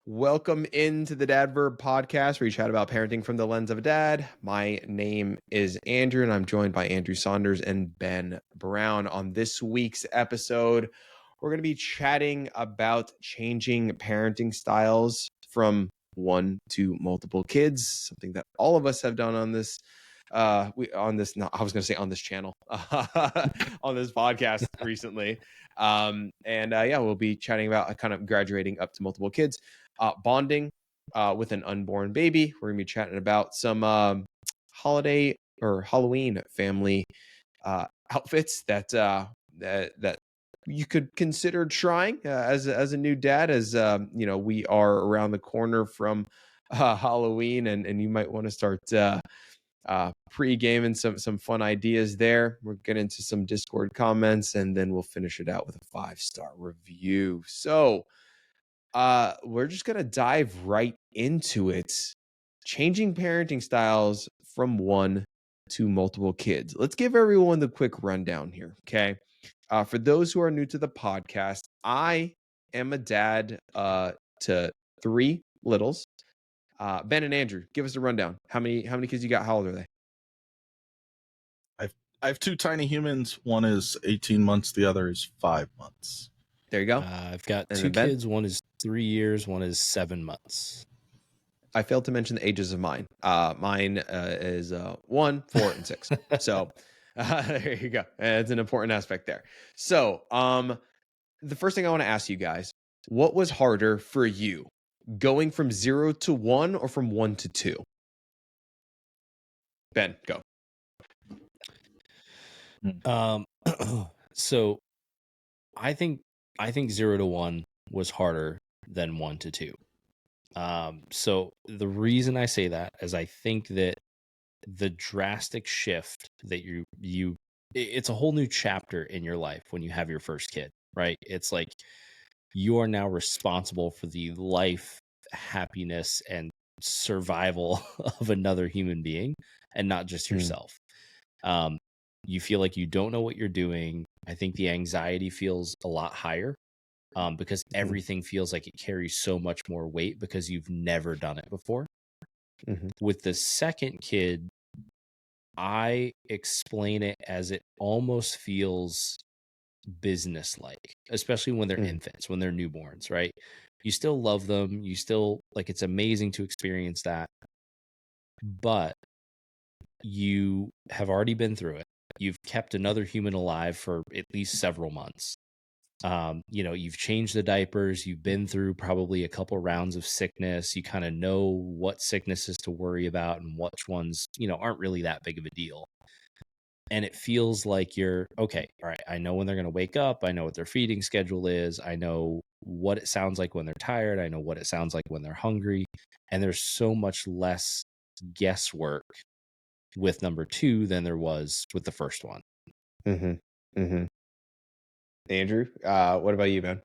Welcome into the Dad Verb Podcast, where we chat about parenting from the lens of a dad. My name is Andrew, and I'm joined by Andrew Saunders and Ben Brown. On this week's episode, we're going to be chatting about changing parenting styles from one to multiple kids, something that all of us have done on this on this channel on this podcast recently. We'll be chatting about kind of graduating up to multiple kids. Bonding with an unborn baby. We're gonna be chatting about some holiday or Halloween family outfits that you could consider trying as a new dad, as we are around the corner from Halloween, and you might want to start pre-gaming some fun ideas there. We'll get into some Discord comments, and then we'll finish it out with a 5-star review. So we're just going to dive right into it. Changing parenting styles from one to multiple kids. Let's give everyone the quick rundown here, okay? For those who are new to the podcast, I am a dad to 3 littles. Ben and Andrew, give us a rundown. How many kids you got? How old are they? I have 2 tiny humans. One is 18 months. The other is 5 months. There you go. I've got 2 kids. One is 3 years. One is 7 months. I failed to mention the ages of mine. Mine is 1, 4, and 6. So there you go. It's an important aspect there. So the first thing I want to ask you guys, what was harder for you, going from 0 to 1 or from 1 to 2? Ben, go. So I think 0 to 1 was harder than 1 to 2. So the reason I say that is I think that the drastic shift that it's a whole new chapter in your life when you have your first kid, right? It's like you are now responsible for the life, happiness, and survival of another human being and not just yourself. You feel like you don't know what you're doing. I think the anxiety feels a lot higher because everything feels like it carries so much more weight because you've never done it before. With the second kid, I explain it as it almost feels business-like, especially when they're infants, when they're newborns, right? You still love them. You still, like, it's amazing to experience that. But you have already been through it. You've kept another human alive for at least several months. You've changed the diapers. You've been through probably a couple rounds of sickness. You kind of know what sicknesses to worry about and which ones, aren't really that big of a deal. And it feels like you're okay. All right. I know when they're going to wake up. I know what their feeding schedule is. I know what it sounds like when they're tired. I know what it sounds like when they're hungry. And there's so much less guesswork with number 2 than there was with the first one. Andrew, what about you, man?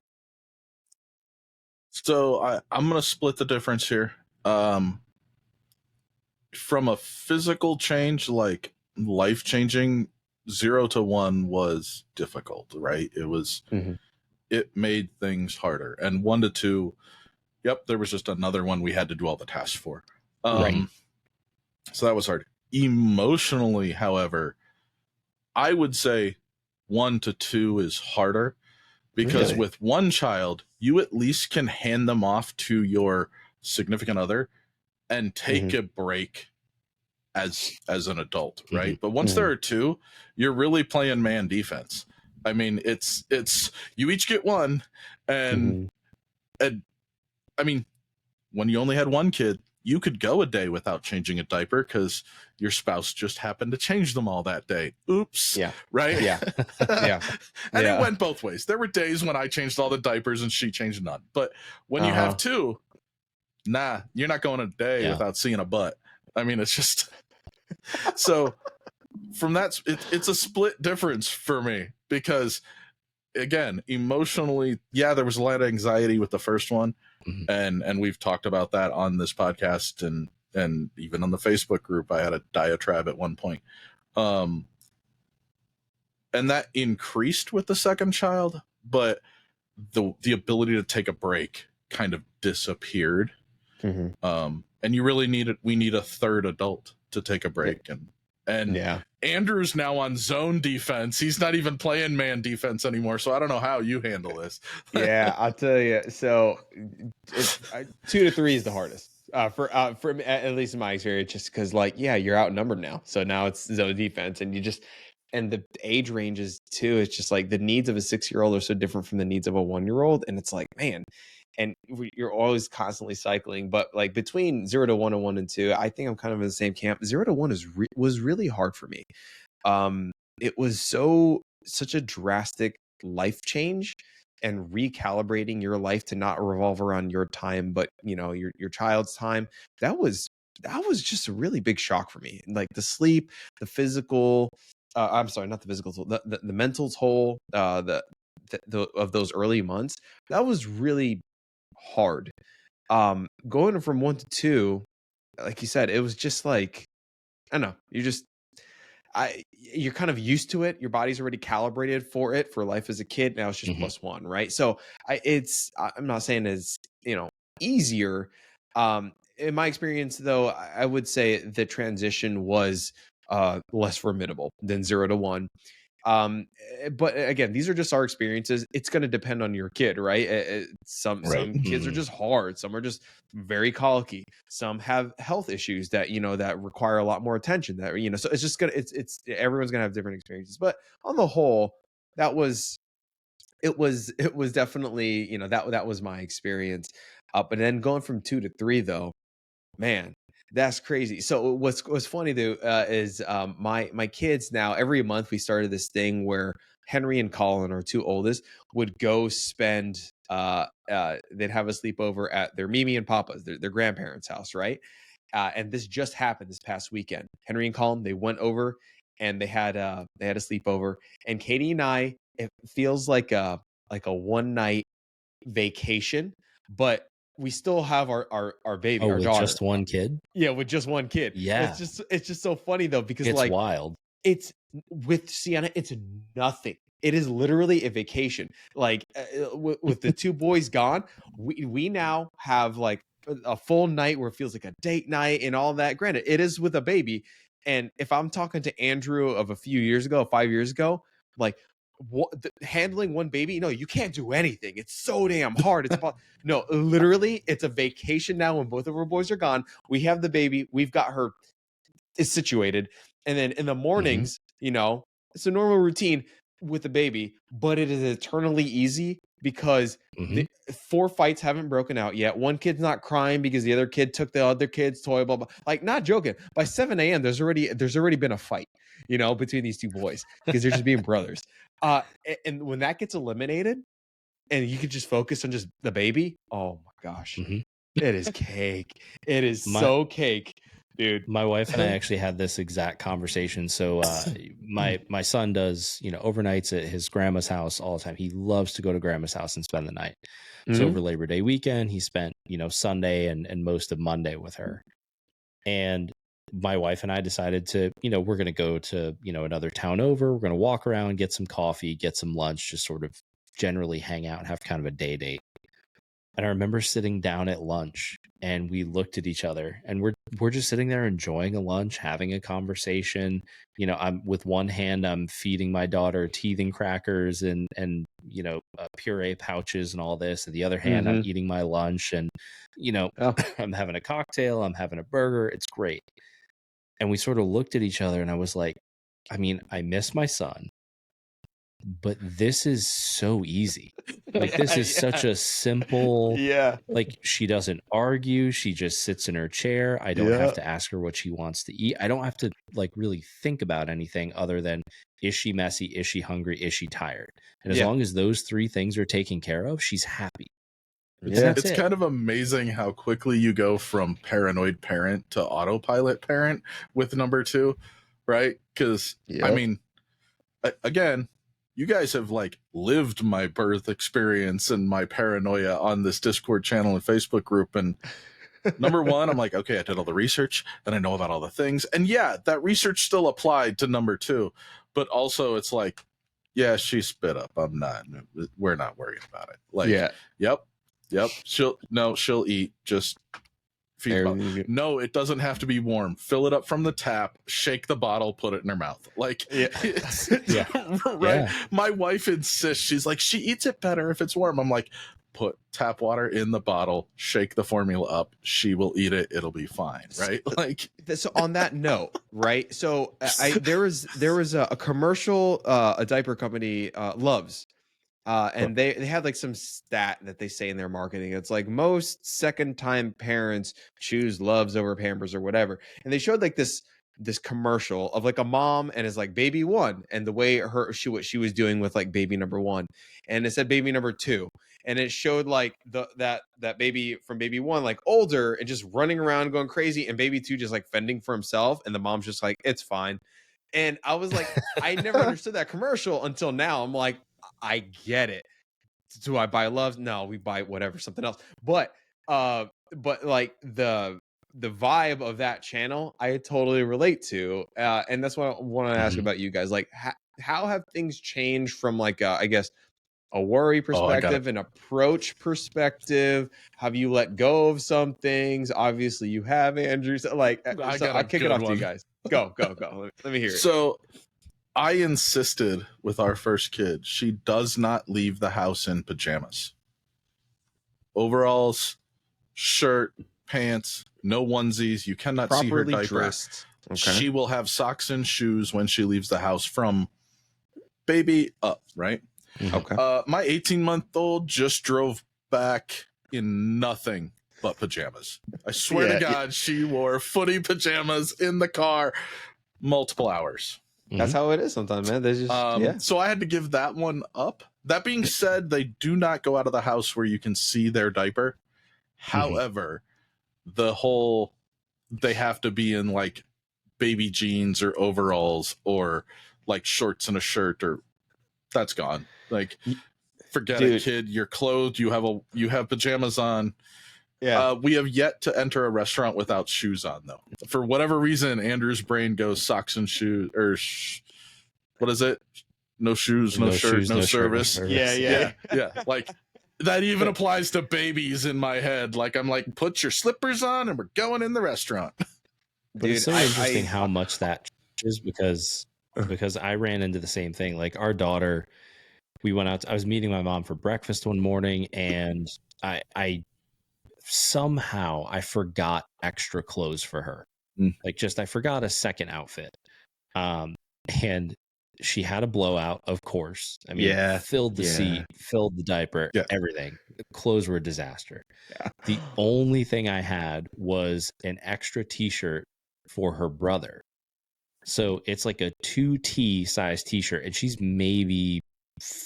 So I'm going to split the difference here. From a physical change, like life-changing, 0 to 1 was difficult, right? It was, it made things harder. And 1 to 2, yep, there was just another one we had to do all the tasks for. Right. So that was hard. Emotionally, however, I would say 1 to 2 is harder because with one child, you at least can hand them off to your significant other and take a break as an adult, right? But once there are 2, you're really playing man defense. I mean, it's you each get one, and I mean, when you only had 1 kid, you could go a day without changing a diaper because your spouse just happened to change them all that day. Oops. Yeah. Right? Yeah. Yeah. And it went both ways. There were days when I changed all the diapers and she changed none. But when you have 2, nah, you're not going a day without seeing a butt. I mean, it's just... So from that, it's a split difference for me because, again, emotionally, there was a lot of anxiety with the first one. And we've talked about that on this podcast and even on the Facebook group. I had a diatribe at one point. And that increased with the second child, but the ability to take a break kind of disappeared. Mm-hmm. And you really we need a third adult to take a break. And yeah. Andrew's now on zone defense. He's not even playing man defense anymore. So I don't know how you handle this. Yeah, I'll tell you. So 2 to 3 is the hardest for at least in my experience, just because you're outnumbered now. So now it's zone defense, and and the age ranges too. It's just like the needs of a 6-year-old are so different from the needs of a 1-year-old, and it's like, man. And you're always constantly cycling, but like between 0 to 1 and 1 and 2, I think I'm kind of in the same camp. 0 to 1 was really hard for me. It was such a drastic life change, and recalibrating your life to not revolve around your time, but your child's time. That was just a really big shock for me. Like the sleep, the physical. I'm sorry, not the physical toll, the mental toll. The of those early months, that was really hard. Going from 1 to 2, like you said, it was just like, I don't know, you're kind of used to it. Your body's already calibrated for it, for life as a kid. Now it's just plus 1, right? So I'm not saying it's easier. In my experience, though, I would say the transition was less formidable than 0 to 1. But again, these are just our experiences. It's going to depend on your kid, right? Some kids are just hard. Some are just very colicky. Some have health issues that that require a lot more attention. So it's just it's everyone's gonna have different experiences. But on the whole, it was definitely that was my experience. But then going from 2 to 3, though, man. That's crazy. So what's funny though is my kids now, every month we started this thing where Henry and Colin, our 2 oldest, would go spend they'd have a sleepover at their Mimi and Papa's, their grandparents' house, right? And this just happened this past weekend. Henry and Colin, they went over and they had a sleepover, and Katie and I, it feels like a 1-night vacation, but we still have our baby, our with daughter. Just one kid? Yeah, with just one kid. Yeah. It's just so funny though, because it's wild. It's with Sienna, it's nothing. It is literally a vacation. Like with the 2 boys gone, we now have like a full night where it feels like a date night and all that. Granted, it is with a baby. And if I'm talking to Andrew of a few years ago, 5 years ago, like handling one baby, no, you can't do anything. It's so damn hard. It's about no, literally, it's a vacation now when both of our boys are gone. We have the baby, we've got her is situated, and then in the mornings, it's a normal routine with the baby, but it is eternally easy because the 4 fights haven't broken out yet. One kid's not crying because the other kid took the other kid's toy, blah blah. Like, not joking. By 7 a.m., there's already been a fight, between these 2 boys because they're just being brothers. And when that gets eliminated, and you could just focus on just the baby, oh my gosh, it is cake. It is so cake, dude. My wife and I actually had this exact conversation. So my son does overnights at his grandma's house all the time. He loves to go to grandma's house and spend the night. So over Labor Day weekend, he spent Sunday and most of Monday with her. And my wife and I decided to, we're going to go to, another town over. We're going to walk around, get some coffee, get some lunch, just sort of generally hang out and have kind of a day date. And I remember sitting down at lunch and we looked at each other and we're just sitting there enjoying a lunch, having a conversation. I'm with one hand, I'm feeding my daughter teething crackers and puree pouches and all this. And the other hand, I'm eating my lunch and, I'm having a cocktail, I'm having a burger. It's great. And we sort of looked at each other and I was like, I mean, I miss my son, but this is so easy. Like, this is such a simple, like, she doesn't argue. She just sits in her chair. I don't have to ask her what she wants to eat. I don't have to like really think about anything other than, is she messy? Is she hungry? Is she tired? And as long as those 3 things are taken care of, she's happy. It's kind of amazing how quickly you go from paranoid parent to autopilot parent with number 2, right? Because I mean, again, you guys have like lived my birth experience and my paranoia on this Discord channel and Facebook group. And number 1, I'm like, okay, I did all the research and I know about all the things. And yeah, that research still applied to number 2, but also it's like, yeah, she spit up. We're not worried about it. Like, yep. Yep. She'll eat. Just feed the bottle. No, it doesn't have to be warm. Fill it up from the tap, shake the bottle, put it in her mouth. Like, right. Yeah. My wife insists. She's like, she eats it better if it's warm. I'm like, put tap water in the bottle, shake the formula up. She will eat it. It'll be fine. Right. Like, so on that note, right. So there was a commercial, a diaper company, Loves. And they had like some stat that they say in their marketing. It's like most second-time parents choose Loves over Pampers or whatever. And they showed like this commercial of like a mom and it's like baby one, and the way what she was doing with like baby number one, and it said baby number two, and it showed like that baby from baby one like older and just running around going crazy, and baby two just like fending for himself, and the mom's just like, it's fine. And I was like, I never understood that commercial until now. I'm like, I get it. Do I buy Loves? No, we buy whatever, something else. But like the vibe of that channel, I totally relate to. And that's what I want to ask about you guys. Like, how have things changed from like, I guess, a worry perspective, an approach perspective? Have you let go of some things? Obviously you have, Andrew. So like, I'll kick it off to you guys. Go. Let me hear it. So I insisted with our first kid, she does not leave the house in pajamas. Overalls, shirt, pants, no onesies. You cannot see her diaper. Dressed. Okay. She will have socks and shoes when she leaves the house from baby up, right? Okay. My 18-month-old just drove back in nothing but pajamas. I swear to God, she wore footy pajamas in the car multiple hours. That's how it is sometimes, man. They just So I had to give that one up. That being said, they do not go out of the house where you can see their diaper. However, they have to be in like baby jeans or overalls or like shorts and a shirt, or that's gone. Like, forget it, kid. You're clothed. You have pajamas on. Yeah. We have yet to enter a restaurant without shoes on, though. For whatever reason, Andrew's brain goes socks and shoes, or what is it? No shoes, no shirt, no service. Yeah. Like, that even applies to babies in my head. Like, I'm like, put your slippers on and we're going in the restaurant. But it's so interesting how much that changes because I ran into the same thing. Like, our daughter, we went out. I was meeting my mom for breakfast one morning, and I somehow I forgot extra clothes for her. Like, I forgot a second outfit. And she had a blowout, of course. I mean, filled the seat, filled the diaper, everything. The clothes were a disaster. Yeah. The only thing I had was an extra t-shirt for her brother. So it's like a 2T size t-shirt, and she's maybe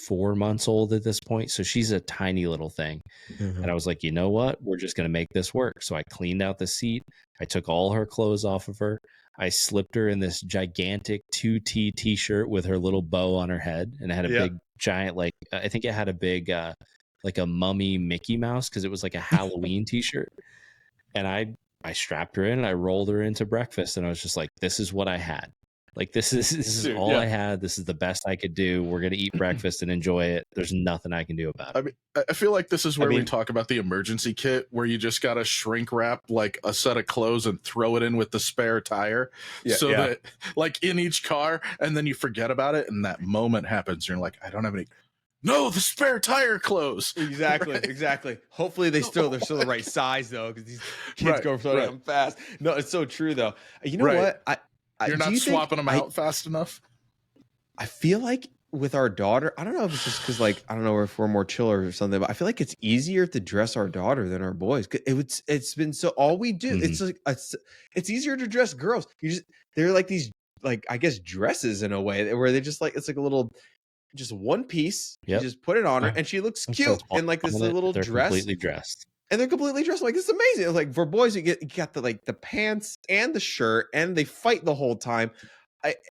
4 months old at this point, so she's a tiny little thing. And I was like, you know what, we're just going to make this work. So I cleaned out the seat, I took all her clothes off of her, I slipped her in this gigantic 2T t-shirt with her little bow on her head, and it had a big giant, like, I think it had a big like a mummy Mickey Mouse, because it was like a Halloween t-shirt. And I strapped her in and I rolled her into breakfast, and I was just like, this is what I had. Like, this is all I had. This is the best I could do. We're going to eat breakfast and enjoy it. There's nothing I can do about it. I mean, I feel like this is where we talk about the emergency kit, where you just got to shrink wrap like a set of clothes and throw it in with the spare tire. That, like, in each car, and then you forget about it. And that moment happens. You're like, I don't have any. No, the spare tire clothes. Exactly, right? Exactly. Hopefully they're still the right size, though, because these kids go so damn fast. No, it's so true, though. You know what? You're not swapping them out fast enough? I feel like with our daughter, I don't know if it's just because, like, I don't know if we're more chiller or something, but I feel like it's easier to dress our daughter than our boys. It's been so, all we do, it's like, it's easier to dress girls. They're like these, like, I guess, dresses in a way where they just like, it's like a little, just one piece. You just put it on her, and she looks cute in like this little dress. Completely dressed. And they're completely dressed. Like, it's amazing. Like, for boys, you got the pants and the shirt, and they fight the whole time.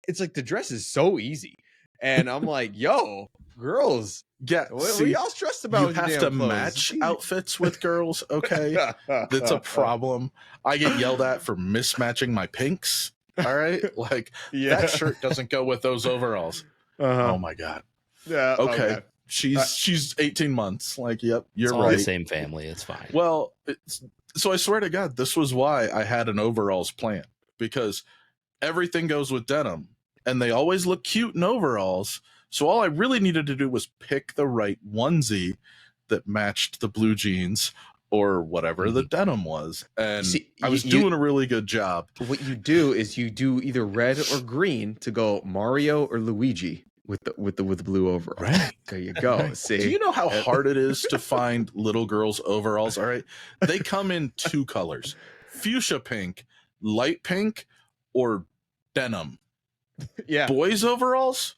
It's like the dress is so easy. And I'm like, yo, girls, what are y'all stressed about? You have to match outfits with girls, okay? That's a problem. I get yelled at for mismatching my pinks. All right? Like, that shirt doesn't go with those overalls. Oh my God. Yeah. Okay. She's 18 months. Like, yep, you're it's all right. the same family. It's fine. Well, so I swear to God, this was why I had an overalls plan, because everything goes with denim and they always look cute in overalls. So all I really needed to do was pick the right onesie that matched the blue jeans or whatever the denim was. And I was doing a really good job. What you do is you do either red or green to go Mario or Luigi with the blue overall. Right. There you go. See, do you know how hard it is to find little girls' overalls? All right. They come in 2 colors, fuchsia pink, light pink, or denim. Yeah. Boys' overalls,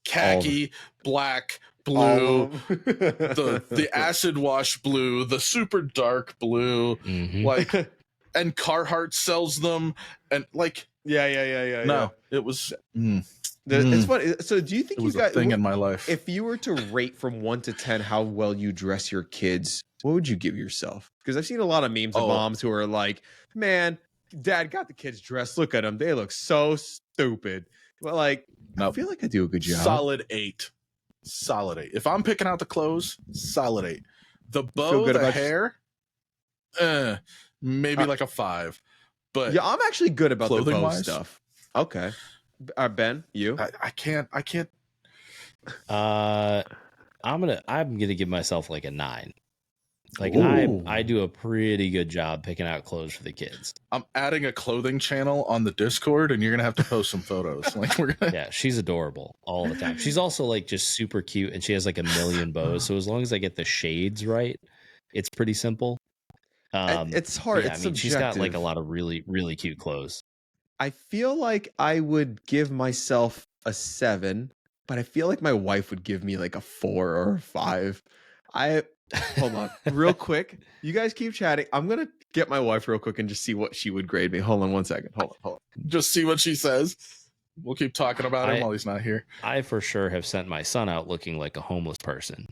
khaki, black, blue, the acid wash blue, the super dark blue, like, and Carhartt sells them, and like, yeah. No, it was. It's funny. So, do you think it was you got a thing in my life? If you were to rate from 1 to 10 how well you dress your kids, what would you give yourself? Because I've seen a lot of memes of moms who are like, "Man, Dad got the kids dressed. Look at them; they look so stupid." Well, like, I feel like I do a good job. Solid 8. If I'm picking out the clothes, solid 8. The bow, the hair, maybe like a 5. But yeah, I'm actually good about the bow wise stuff. Okay, Ben, you? I can't. I'm gonna give myself like a 9. Like, I do a pretty good job picking out clothes for the kids. I'm adding a clothing channel on the Discord, and you're gonna have to post some photos. Like, we're gonna... Yeah, she's adorable all the time. She's also like just super cute, and she has like a million bows. So as long as I get the shades right, it's pretty simple. It's hard. Yeah, it's I mean, she's got like a lot of really, really cute clothes. I feel like I would give myself a 7, but I feel like my wife would give me like a 4 or a 5. Hold on, real quick. You guys keep chatting. I'm gonna get my wife real quick and just see what she would grade me. Hold on 1 second. Hold on. Just see what she says. We'll keep talking about him while he's not here. I for sure have sent my son out looking like a homeless person.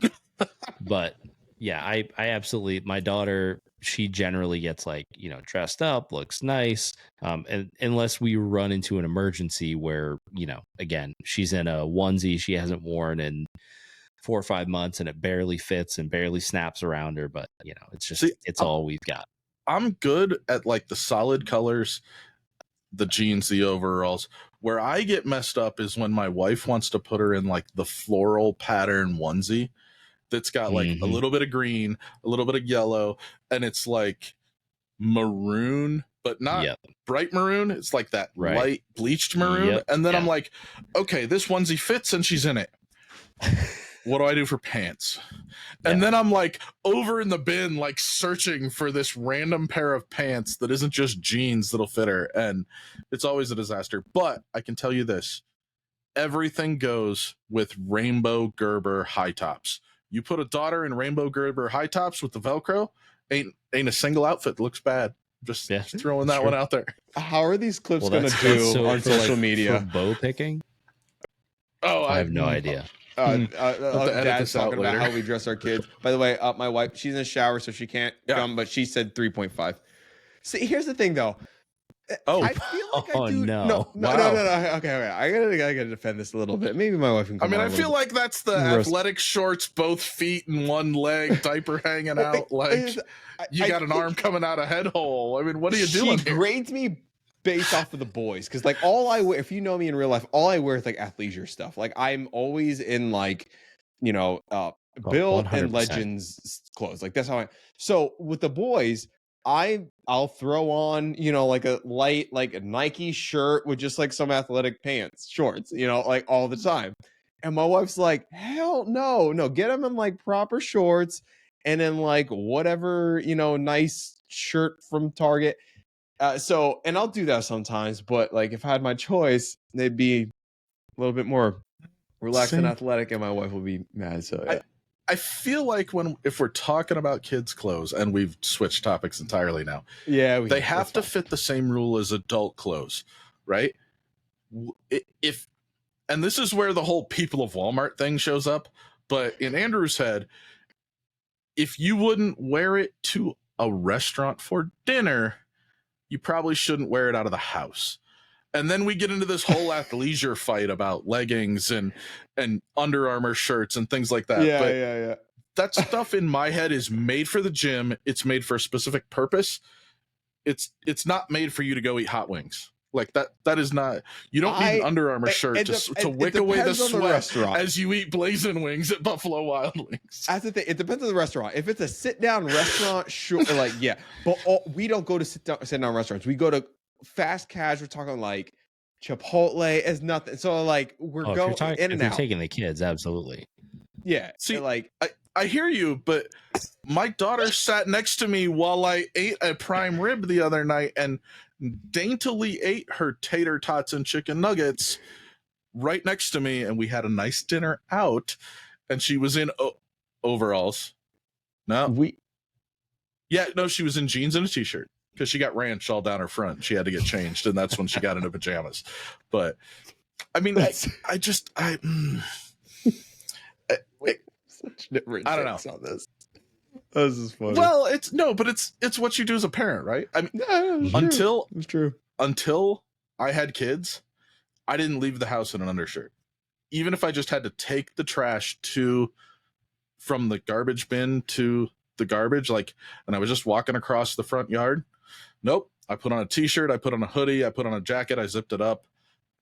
But yeah, I absolutely, my daughter, she generally gets like, dressed up, looks nice. And unless we run into an emergency where, again, she's in a onesie she hasn't worn in 4 or 5 months and it barely fits and barely snaps around her. But, it's just, all we've got. I'm good at like the solid colors, the jeans, the overalls. Where I get messed up is when my wife wants to put her in like the floral pattern onesie that's got like a little bit of green, a little bit of yellow, and it's like maroon, but not bright maroon. It's like that light bleached maroon. And then I'm like, okay, this onesie fits and she's in it. What do I do for pants? And then I'm like over in the bin, like searching for this random pair of pants that isn't just jeans that'll fit her. And it's always a disaster. But I can tell you this, everything goes with rainbow Gerber high tops. You put a daughter in rainbow Gerber high tops with the Velcro, ain't a single outfit that looks bad. Just throwing that one out there. How are these clips going to do on social media? For bow picking? Oh, I have no idea. Dad's talking about how we dress our kids. By the way, my wife, she's in the shower, so she can't come, but she said 3.5. See, here's the thing, though. I feel like I do. No. Okay. I gotta defend this a little bit. Maybe my wife can come. I mean, I feel like that's the athletic shorts, both feet and one leg, diaper hanging out. Like you got an arm coming out a head hole. I mean, what are you doing? She grades me based off of the boys, because like all I wear, if you know me in real life, all I wear is like athleisure stuff. Like I'm always in like Build 100%. and Legends clothes. Like that's how I. So with the boys, I'll throw on, like a light, like a Nike shirt with just like some athletic pants, shorts, like all the time. And my wife's like, hell no, get them in like proper shorts and then like whatever, nice shirt from Target. And I'll do that sometimes, but like if I had my choice, they'd be a little bit more relaxed and athletic, and my wife will be mad. So yeah. I feel like if we're talking about kids' clothes, and we've switched topics entirely now, they have to fit the same rule as adult clothes, right? And this is where the whole people of Walmart thing shows up. But in Andrew's head, if you wouldn't wear it to a restaurant for dinner, you probably shouldn't wear it out of the house. And then we get into this whole athleisure fight about leggings and Under Armour shirts and things like that. Yeah. That stuff in my head is made for the gym. It's made for a specific purpose. It's not made for you to go eat hot wings. Like that is not. You don't need an Under Armour shirt to wick away the sweat as you eat blazing wings at Buffalo Wild Wings. That's the thing. It depends on the restaurant. If it's a sit down restaurant, sure, like yeah. But we don't go to sit down restaurants. We go to fast cash. We're talking like Chipotle is nothing. So like we're going in and out. If you're taking the kids, absolutely. Yeah. See, like I hear you, but my daughter sat next to me while I ate a prime rib the other night and daintily ate her tater tots and chicken nuggets right next to me, and we had a nice dinner out, and she was in overalls. She was in jeans and a t-shirt because she got ranch all down her front. She had to get changed, and that's when she got into pajamas. But I mean, I don't know on this. This is funny. Well, it's what you do as a parent, right? I mean, it's true. Until I had kids, I didn't leave the house in an undershirt. Even if I just had to take the trash from the garbage bin to the garbage, and I was just walking across the front yard. Nope. I put on a t-shirt, I put on a hoodie, I put on a jacket, I zipped it up.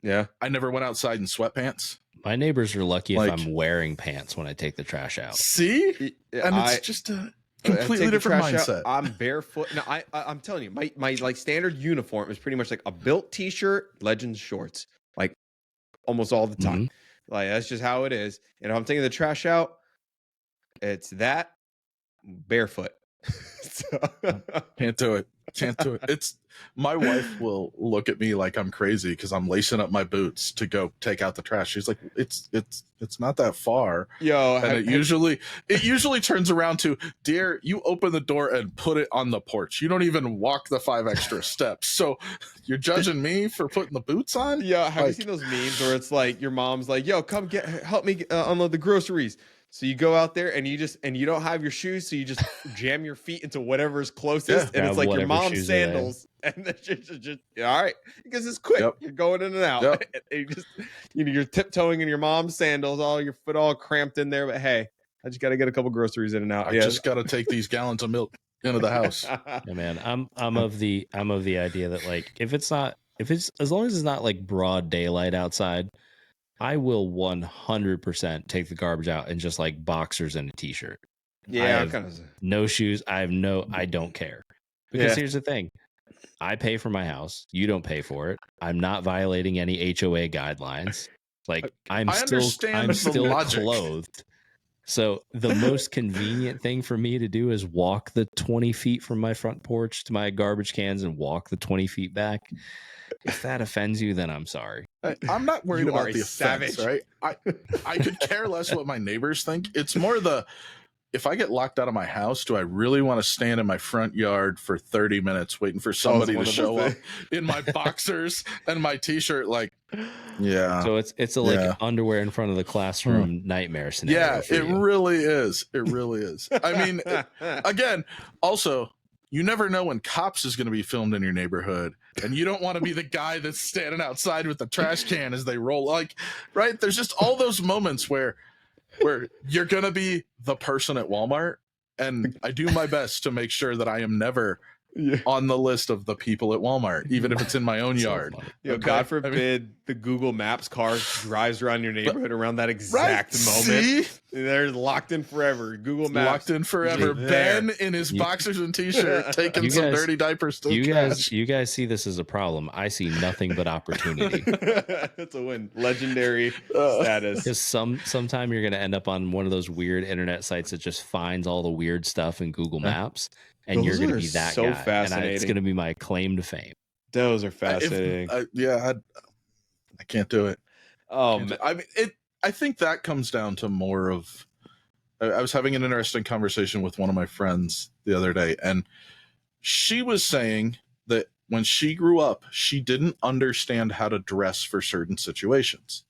Yeah. I never went outside in sweatpants. My neighbors are lucky if I'm wearing pants when I take the trash out. See? And it's just a completely different mindset. I'm barefoot. No, I'm telling you, my like standard uniform is pretty much like a built t-shirt, Legends shorts, like almost all the time. Mm-hmm. Like that's just how it is. And if I'm taking the trash out, it's that barefoot. Can't do it. It's my wife will look at me like I'm crazy because I'm lacing up my boots to go take out the trash. She's like, it's not that far. Yo, and it usually turns around to, dear, you open the door and put it on the porch. You don't even walk the 5 extra steps. So you're judging me for putting the boots on? Yeah. Have you seen those memes where it's like your mom's like, yo, come help me unload the groceries. So you go out there and you don't have your shoes, so you just jam your feet into whatever is closest, and it's like your mom's sandals, and then just all right, because it's quick. Yep. You're going in and out. Yep. And you're tiptoeing in your mom's sandals, all your foot all cramped in there. But hey, I just got to get a couple groceries in and out. I just got to take these gallons of milk into the house. Yeah, man, I'm of the idea that like if it's as long as it's not like broad daylight outside, I will 100% take the garbage out in just like boxers and a t-shirt. Yeah, no shoes. I don't care. Because here's the thing. I pay for my house. You don't pay for it. I'm not violating any HOA guidelines. Like I'm still clothed. So the most convenient thing for me to do is walk the 20 feet from my front porch to my garbage cans and walk the 20 feet back. If that offends you, then I'm sorry. I'm not worried about the offense, right? I could care less what my neighbors think. It's more if I get locked out of my house, do I really want to stand in my front yard for 30 minutes waiting for somebody to show up in my boxers and my t-shirt? Like, yeah. So it's a underwear in front of the classroom nightmare scenario. Yeah, it really is. It really is. I mean, again, also, you never know when Cops is going to be filmed in your neighborhood, and you don't want to be the guy that's standing outside with the trash can as they roll. Like, right? There's just all those moments where you're going to be the person at Walmart, and I do my best to make sure that I am never on the list of the people at Walmart, even if it's in my own yard. Okay? God forbid the Google Maps car drives around your neighborhood around that exact moment. See? They're locked in forever. Google Maps locked in forever. Ben in his boxers and t-shirt taking some dirty diapers to you guys see this as a problem. I see nothing but opportunity. That's a win. Legendary status. Because sometime you're going to end up on one of those weird internet sites that just finds all the weird stuff in Google Maps. And you're going to be that guy. Fascinating. And it's going to be my claim to fame. Those are fascinating. I can't do it. I mean, I think that comes down to more of. I was having an interesting conversation with one of my friends the other day, and she was saying that when she grew up, she didn't understand how to dress for certain situations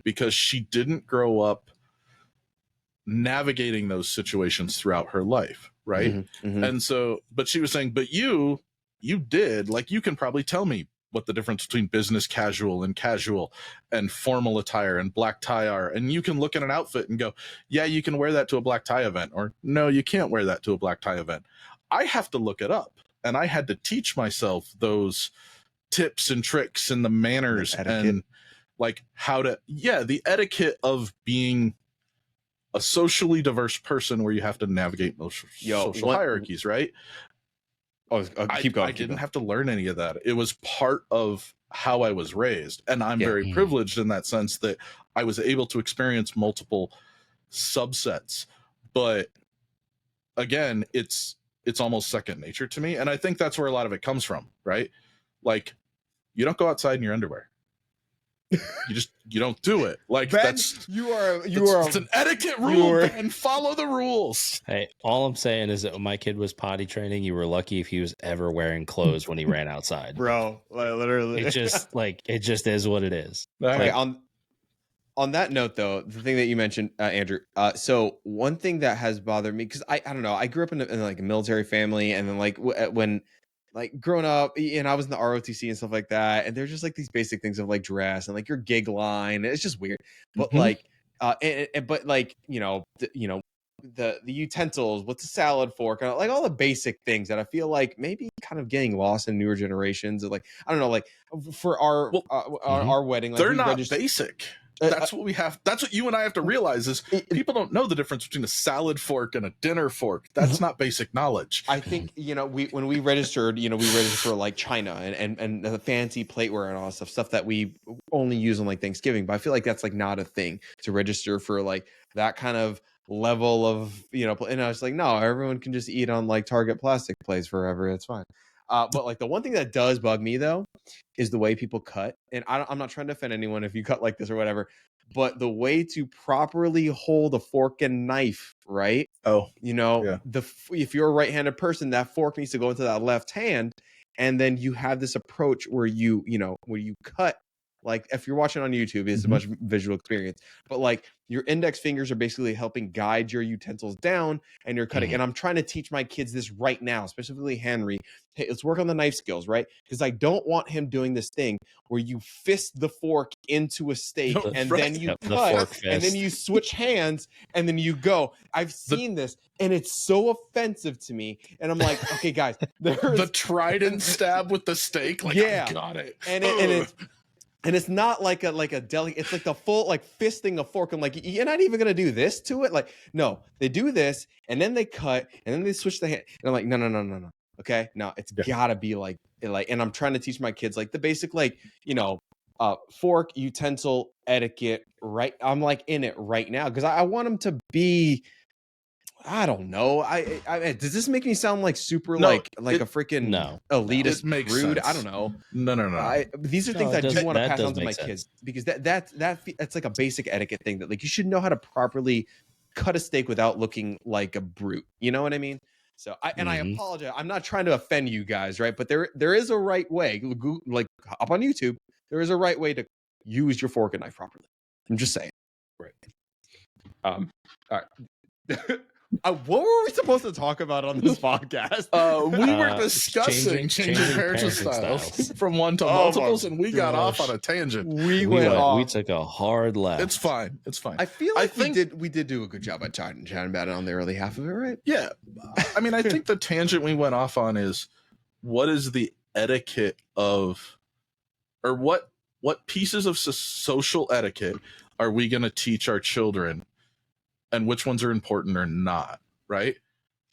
because she didn't grow up navigating those situations throughout her life. Right. And so, but she was saying, but you did, like, you can probably tell me what the difference between business casual and formal attire and black tie are. And you can look at an outfit and go, yeah, you can wear that to a black tie event, or no, you can't wear that to a black tie event. I have to look it up, and I had to teach myself those tips and tricks and the manners and like how to, the etiquette of being a socially diverse person where you have to navigate most social hierarchies, right? Keep going. I didn't have to learn any of that. It was part of how I was raised. And I'm very privileged in that sense that I was able to experience multiple subsets. But again, it's almost second nature to me. And I think that's where a lot of it comes from, right? Like, you don't go outside in your underwear. You don't do it. Like, Ben, it's an etiquette rule, and follow the rules. Hey, all I'm saying is that when my kid was potty training, you were lucky if he was ever wearing clothes when he ran outside. Bro, literally. It just is what it is. Okay, on that note, though, the thing that you mentioned, Andrew, so one thing that has bothered me, because I don't know, I grew up in like a military family, and then like when like growing up, and I was in the ROTC and stuff like that, and there's just like these basic things of like dress and like your gig line. It's just weird, but like, but like the utensils, what's a salad fork, like all the basic things that I feel like maybe kind of getting lost in newer generations. Of like, I don't know, like for our wedding, like they're not basic. That's what we have. That's what you and I have to realize is people don't know the difference between a salad fork and a dinner fork. That's not basic knowledge. I think, when we registered, we registered for like China and the fancy plateware and all that stuff that we only use on like Thanksgiving. But I feel like that's like not a thing to register for like that kind of level of, and I was like, no, everyone can just eat on like Target plastic plates forever. It's fine. But like the one thing that does bug me though is the way people cut. And I'm not trying to offend anyone if you cut like this or whatever, but the way to properly hold a fork and knife, right? If you're a right-handed person, that fork needs to go into that left hand, and then you have this approach where you cut. Like if you're watching on YouTube, it's a much visual experience, but like your index fingers are basically helping guide your utensils down, and you're cutting. And I'm trying to teach my kids this right now, specifically Henry. Hey, let's work on the knife skills, right? Because I don't want him doing this thing where you fist the fork into a steak and then you cut and then you switch hands and then you go. I've seen this and it's so offensive to me. And I'm like, okay, guys, the trident stab with the steak. Like, I got it. And it's not like a deli. It's like the full like fisting a fork. I'm like, you're not even gonna do this to it. Like, no, they do this and then they cut and then they switch the hand. And I'm like, no. Okay, no, it's gotta be like. And I'm trying to teach my kids like the basic like fork utensil etiquette. Right, I'm like in it right now because I want them to be. I don't know. I does this make me sound like super like a freaking elitist rude? Sense. I don't know. No. These are things I do want to pass on to my kids because that's like a basic etiquette thing that like you should know how to properly cut a steak without looking like a brute. You know what I mean? So I apologize. I'm not trying to offend you guys, right? But there is a right way. Like up on YouTube, there is a right way to use your fork and knife properly. I'm just saying. Right. All right. What were we supposed to talk about on this podcast? We were discussing changing parenting styles from one to multiples, and we got off on a tangent. We took a hard left. It's fine. I feel like we did do a good job at chatting about it on the early half of it, right? Yeah. I mean, I think the tangent we went off on is what is the etiquette of, or what pieces of social etiquette are we going to teach our children? And which ones are important or not, right?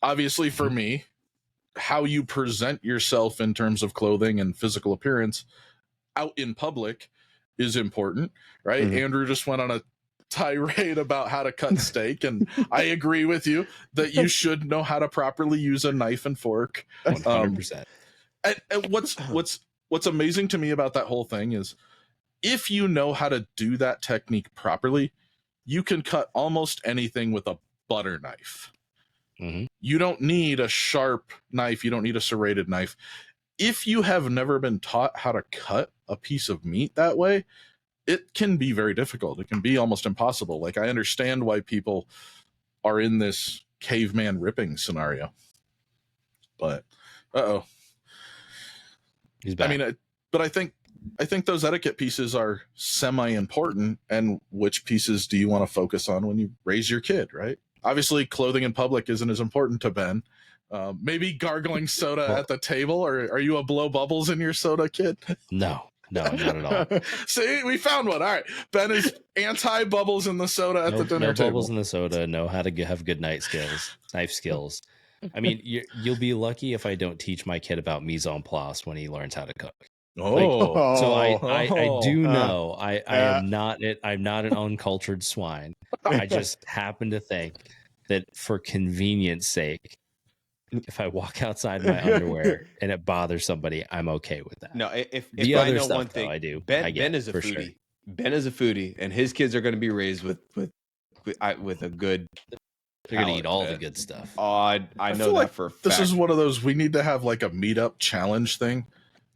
Obviously, for me, how you present yourself in terms of clothing and physical appearance out in public is important, right? Andrew just went on a tirade about how to cut steak, and I agree with you that you should know how to properly use a knife and fork. 100%. And what's amazing to me about that whole thing is if you know how to do that technique properly, you can cut almost anything with a butter knife. You don't need a sharp knife. You don't need a serrated knife. If you have never been taught how to cut a piece of meat that way, it can be very difficult. It can be almost impossible. Like, I understand why people are in this caveman ripping scenario. But, he's back. I mean, But I think those etiquette pieces are semi-important. And which pieces do you want to focus on when you raise your kid, right? Obviously, clothing in public isn't as important to Ben. Maybe gargling soda at the table, or are you a blow bubbles in your soda kid? No, not at all. See, we found one. All right, Ben is anti-bubbles in the soda at the dinner table. No bubbles in the soda. Know how to have good knife skills. I mean, you'll be lucky if I don't teach my kid about mise en place when he learns how to cook. So I do know I am not it. I'm not an uncultured swine. I just happen to think that for convenience sake, if I walk outside in my underwear and it bothers somebody, I'm okay with that. No, if the I other know stuff, one thing, though, I do. Ben is a foodie. Sure. Ben is a foodie, and his kids are going to be raised with a good. They're going to eat all the good stuff. I know that like for a fact. This is one of those, we need to have like a meetup challenge thing.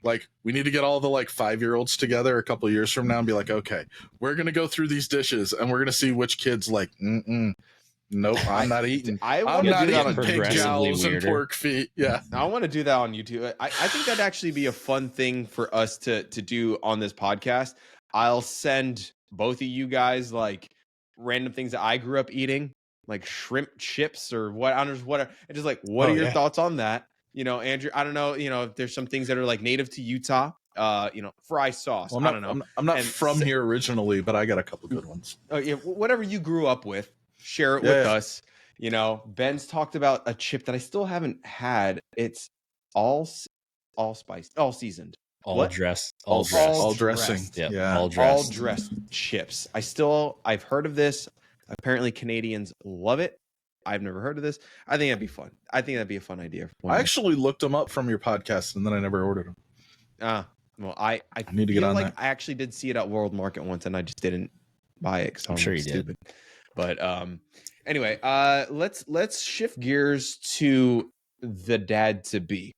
Like, we need to get all the like 5-year-olds together a couple of years from now and be like, okay, we're going to go through these dishes and we're going to see which kids like, nope, I'm not eating. I'm not eating pig jowls and pork feet. Yeah. I want to do that on YouTube. I think that'd actually be a fun thing for us to do on this podcast. I'll send both of you guys like random things that I grew up eating, like shrimp chips or what, I don't know, whatever. And just like, what are your thoughts on that? You know, Andrew, I don't know, you know, if there's some things that are like native to Utah, you know, fry sauce. Well, I don't know. I'm not from here originally, but I got a couple good ones. Oh yeah, whatever you grew up with, share it with us. You know, Ben's talked about a chip that I still haven't had. It's all spiced, all seasoned, all dressing. Yeah, all dressed chips. I've heard of this. Apparently, Canadians love it. I've never heard of this. I think that'd be fun. I think that'd be a fun idea. I actually looked them up from your podcast, and then I never ordered them. Well, I need to get on that. I actually did see it at World Market once, and I just didn't buy it because I'm sure you stupid. Did. But anyway, let's shift gears to the dad to be.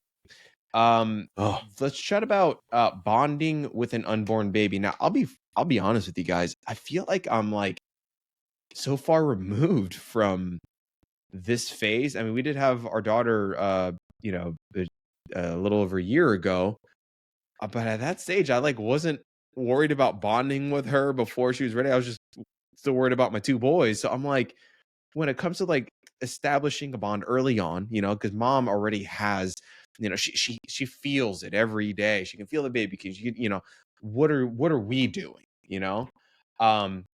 Let's chat about bonding with an unborn baby. Now, I'll be honest with you guys. I feel like I'm like so far removed from this phase. I mean, we did have our daughter, a little over a year ago, but at that stage, I like wasn't worried about bonding with her before she was ready. I was just still worried about my two boys. So I'm like, when it comes to like establishing a bond early on, you know, because mom already has, you know, she feels it every day. She can feel the baby because you know, what are we doing, you know?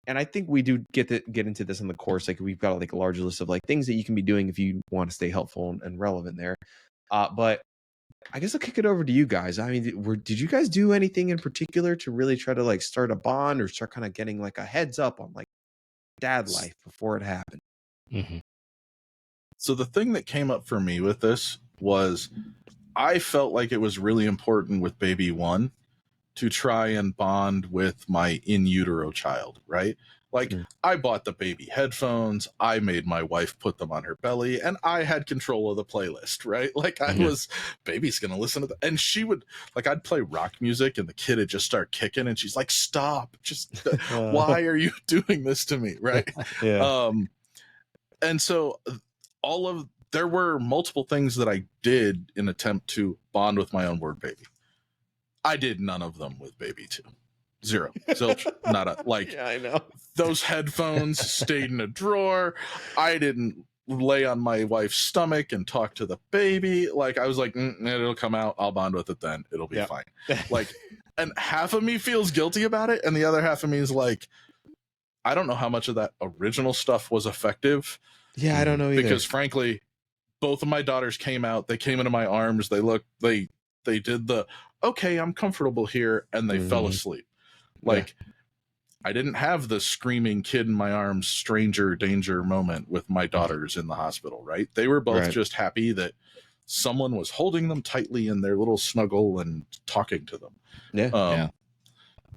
And I think we do get into this in the course. Like we've got like a large list of like things that you can be doing if you want to stay helpful and relevant there. But I guess I'll kick it over to you guys. I mean, did you guys do anything in particular to really try to like start a bond or start kind of getting like a heads up on like dad life before it happened? Mm-hmm. So the thing that came up for me with this was I felt like it was really important with baby one to try and bond with my in utero child, right? Like I bought the baby headphones, I made my wife put them on her belly, and I had control of the playlist, right? Like I was, baby's gonna listen to that. And she would, like I'd play rock music and the kid would just start kicking and she's like, stop, just why are you doing this to me, right? And so there were multiple things that I did in attempt to bond with my unborn baby. I did none of them with baby two. Zero. Zilch. Nada. Like, yeah, I know. Those headphones stayed in a drawer. I didn't lay on my wife's stomach and talk to the baby. Like, I was like, it'll come out. I'll bond with it then. It'll be fine. Like, and half of me feels guilty about it. And the other half of me is like, I don't know how much of that original stuff was effective. Yeah, I don't know either. Because frankly, both of my daughters came out. They came into my arms. They did the, okay, I'm comfortable here. And they fell asleep. Like, I didn't have the screaming kid in my arms, stranger danger moment with my daughters in the hospital, right? They were both just happy that someone was holding them tightly in their little snuggle and talking to them.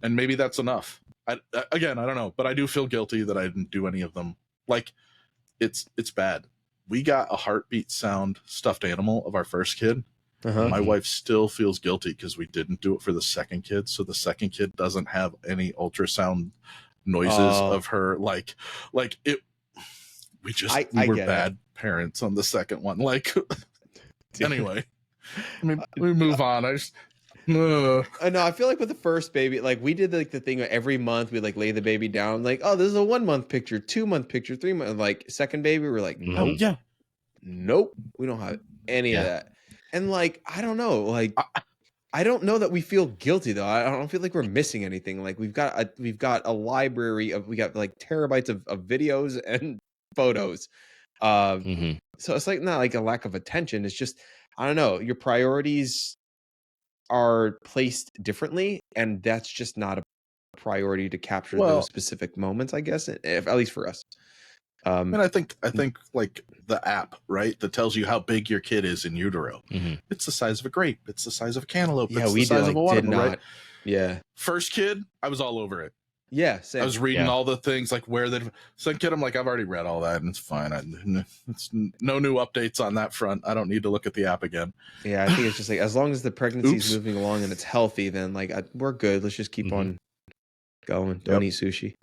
And maybe that's enough. Again, I don't know, but I do feel guilty that I didn't do any of them. Like, it's bad. We got a heartbeat sound stuffed animal of our first kid. My wife still feels guilty because we didn't do it for the second kid. So the second kid doesn't have any ultrasound noises of her. Like it, we were bad parents on the second one. Like, anyway, I mean, we move on. I know. I feel like with the first baby, like we did like the thing every month we like lay the baby down, like, oh, this is a 1 month picture, 2 month picture, 3 month. Like second baby, we're like, nope, Yeah. nope, we don't have any of that. And like, I don't know, like I don't know that we feel guilty though. I don't feel like we're missing anything. Like we've got a library of, we got like terabytes of videos and photos. So it's like not like a lack of attention. It's just, I don't know, your priorities are placed differently, and that's just not a priority to capture those specific moments, I guess, if, at least for us. And I think like the app, right, that tells you how big your kid is in utero. It's the size of a grape. It's the size of a cantaloupe. Yeah, it's we the size of a watermelon, right? Yeah. First kid, I was all over it. Yeah, same. I was reading all the things like where the second kid. I'm like, I've already read all that, and it's fine. It's no new updates on that front. I don't need to look at the app again. Yeah, I think it's just like as long as the pregnancy is moving along and it's healthy, then like we're good. Let's just keep on going. Don't eat sushi.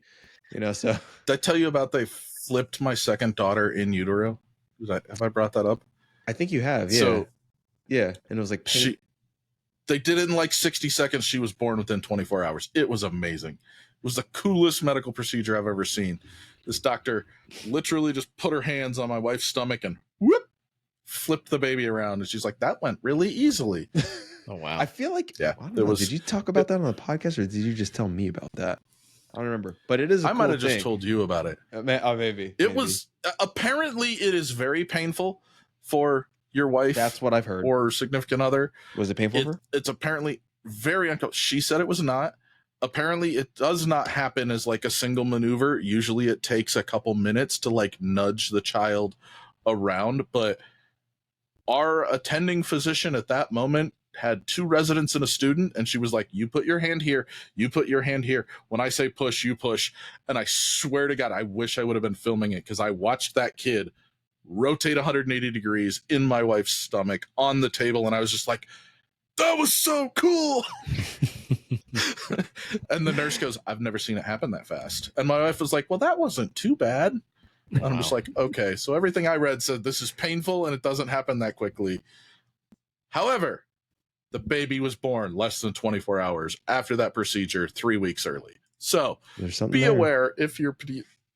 You know. So did I tell you about they flipped my second daughter in utero? Have I brought that up? I think you have. Yeah. So yeah, and it was like they did it in like 60 seconds. She was born within 24 hours. It was amazing. It was the coolest medical procedure I've ever seen. This doctor literally just put her hands on my wife's stomach and whoop, flipped the baby around. And she's like, that went really easily. Oh, wow. I feel like, yeah, I don't know, did you talk about that on the podcast or did you just tell me about that? I don't remember, but it is a I cool might have thing. just told you about it. Maybe. It was, apparently it is very painful for your wife. That's what I've heard. Or significant other. Was it painful for her? It's apparently very uncomfortable. She said it was not. Apparently it does not happen as like a single maneuver. Usually it takes a couple minutes to like nudge the child around, but our attending physician at that moment had 2 residents and a student, and she was like, you put your hand here, you put your hand here. When I say push, you push. And I swear to God, I wish I would have been filming it, because I watched that kid rotate 180 degrees in my wife's stomach on the table, and I was just like, that was so cool. And the nurse goes, I've never seen it happen that fast. And my wife was like, well, that wasn't too bad. And I'm just like, okay, so everything I read said this is painful and it doesn't happen that quickly. However, the baby was born less than 24 hours after that procedure, 3 weeks early. So be aware, if your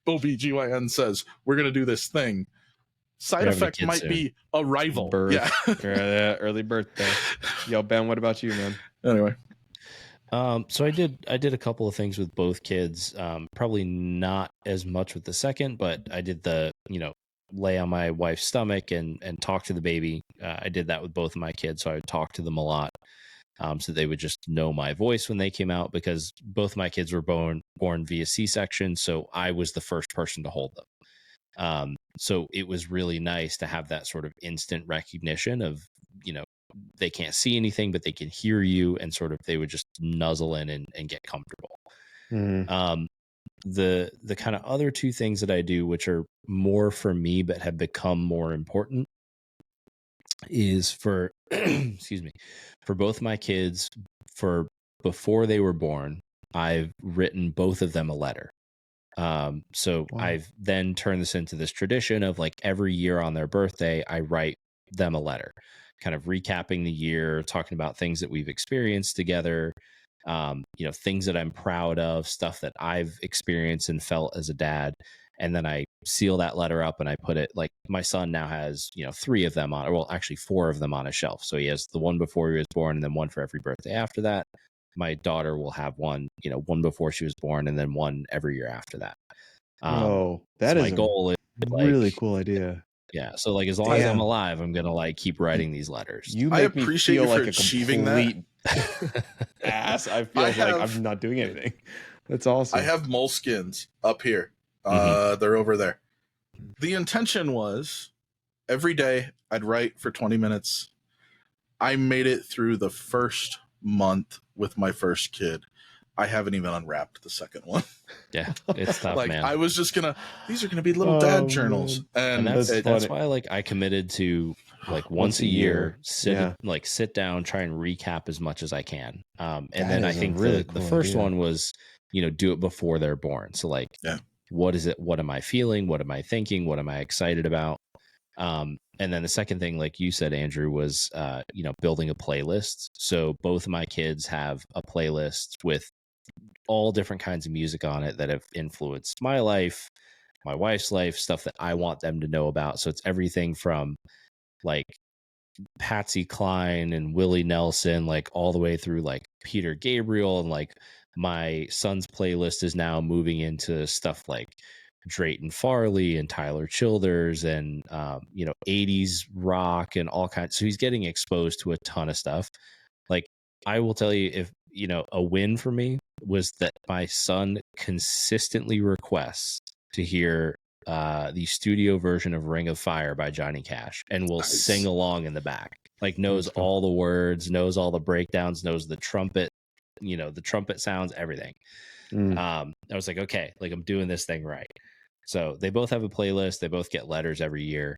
OBGYN says we're going to do this thing, side effect might be arrival. Yeah. Early birthday. Yo, Ben, what about you, man? Anyway. So I did a couple of things with both kids. Probably not as much with the second, but I did the, lay on my wife's stomach and talk to the baby. I did that with both of my kids, so I would talk to them a lot, so they would just know my voice when they came out, because both of my kids were born via C-section, so I was the first person to hold them. So it was really nice to have that sort of instant recognition of, they can't see anything, but they can hear you, and sort of they would just nuzzle in and get comfortable. The kind of other 2 things that I do, which are more for me but have become more important, is for excuse me, for both my kids, for before they were born, I've written both of them a letter. So wow. I've then turned this into this tradition of like every year on their birthday, I write them a letter, kind of recapping the year, talking about things that we've experienced together, things that I'm proud of, stuff that I've experienced and felt as a dad. And then I seal that letter up and I put it, like, my son now has, 3 of them on, well, actually 4 of them on a shelf. So he has the one before he was born and then one for every birthday after that. My daughter will have one, one before she was born and then one every year after that. That is my goal. Is really cool idea. Yeah. So like, as long as I'm alive, I'm going to like keep writing these letters. I appreciate you for achieving that. Ass. I feel like I'm not doing anything. That's awesome. I have moleskins up here. They're over there. The intention was every day I'd write for 20 minutes. I made it through the first month with my first kid. I haven't even unwrapped the second one. Yeah, it's tough, like, man. I was just these are gonna be little dad journals. And that's why like I committed to like once a year sit down, try and recap as much as I can. And then I think really the first one was, do it before they're born. So like, what is it? What am I feeling? What am I thinking? What am I excited about? And then the second thing, like you said, Andrew, was, building a playlist. So both of my kids have a playlist with all different kinds of music on it that have influenced my life, my wife's life, stuff that I want them to know about. So it's everything from like Patsy Cline and Willie Nelson, like all the way through like Peter Gabriel. And like my son's playlist is now moving into stuff like Drayton Farley and Tyler Childers and 80s rock and all kinds. So he's getting exposed to a ton of stuff. Like I will tell you, if a win for me was that my son consistently requests to hear the studio version of Ring of Fire by Johnny Cash and will sing along in the back. Like knows all the words, knows all the breakdowns, knows the trumpet, the trumpet sounds, everything. I was like, okay, like I'm doing this thing right. So they both have a playlist. They both get letters every year.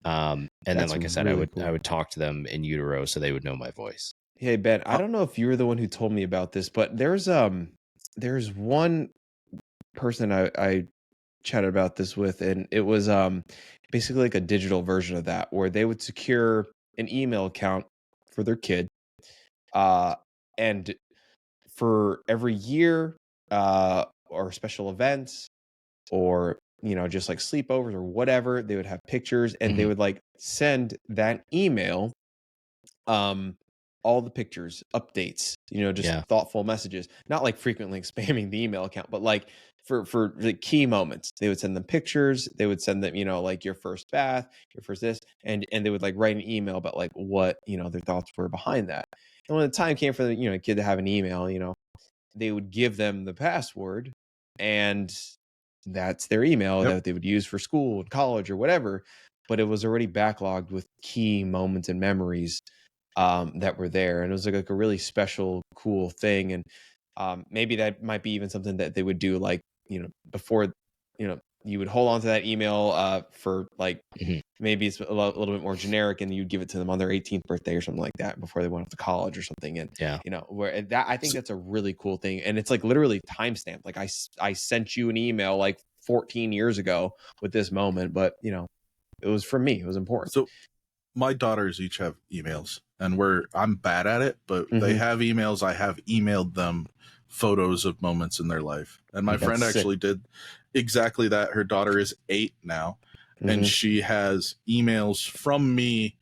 And then, like I said, really I would talk to them in utero so they would know my voice. Hey, Ben, I don't know if you were the one who told me about this, but there's one person I chatted about this with, and it was basically like a digital version of that where they would secure an email account for their kid, and for every year or special events or just like sleepovers or whatever, they would have pictures and they would like send that email all the pictures, updates, just thoughtful messages, not like frequently spamming the email account, but like for the key moments, they would send them pictures. They would send them, like your first bath, your first this, and they would like write an email about like what, their thoughts were behind that. And when the time came for the, kid to have an email, they would give them the password and that's their email that they would use for school and college or whatever. But it was already backlogged with key moments and memories that were there, and it was like a really special, cool thing. And maybe that might be even something that they would do, like before you would hold on to that email for like maybe it's a little bit more generic, and you'd give it to them on their 18th birthday or something like that before they went off to college or something. And where that, I think that's a really cool thing, and it's like literally timestamped. Like I sent you an email like 14 years ago with this moment, but it was for me. It was important. So my daughters each have emails, and I'm bad at it, but they have emails. I have emailed them photos of moments in their life. And my friend actually did exactly that. Her daughter is 8 now, and she has emails from me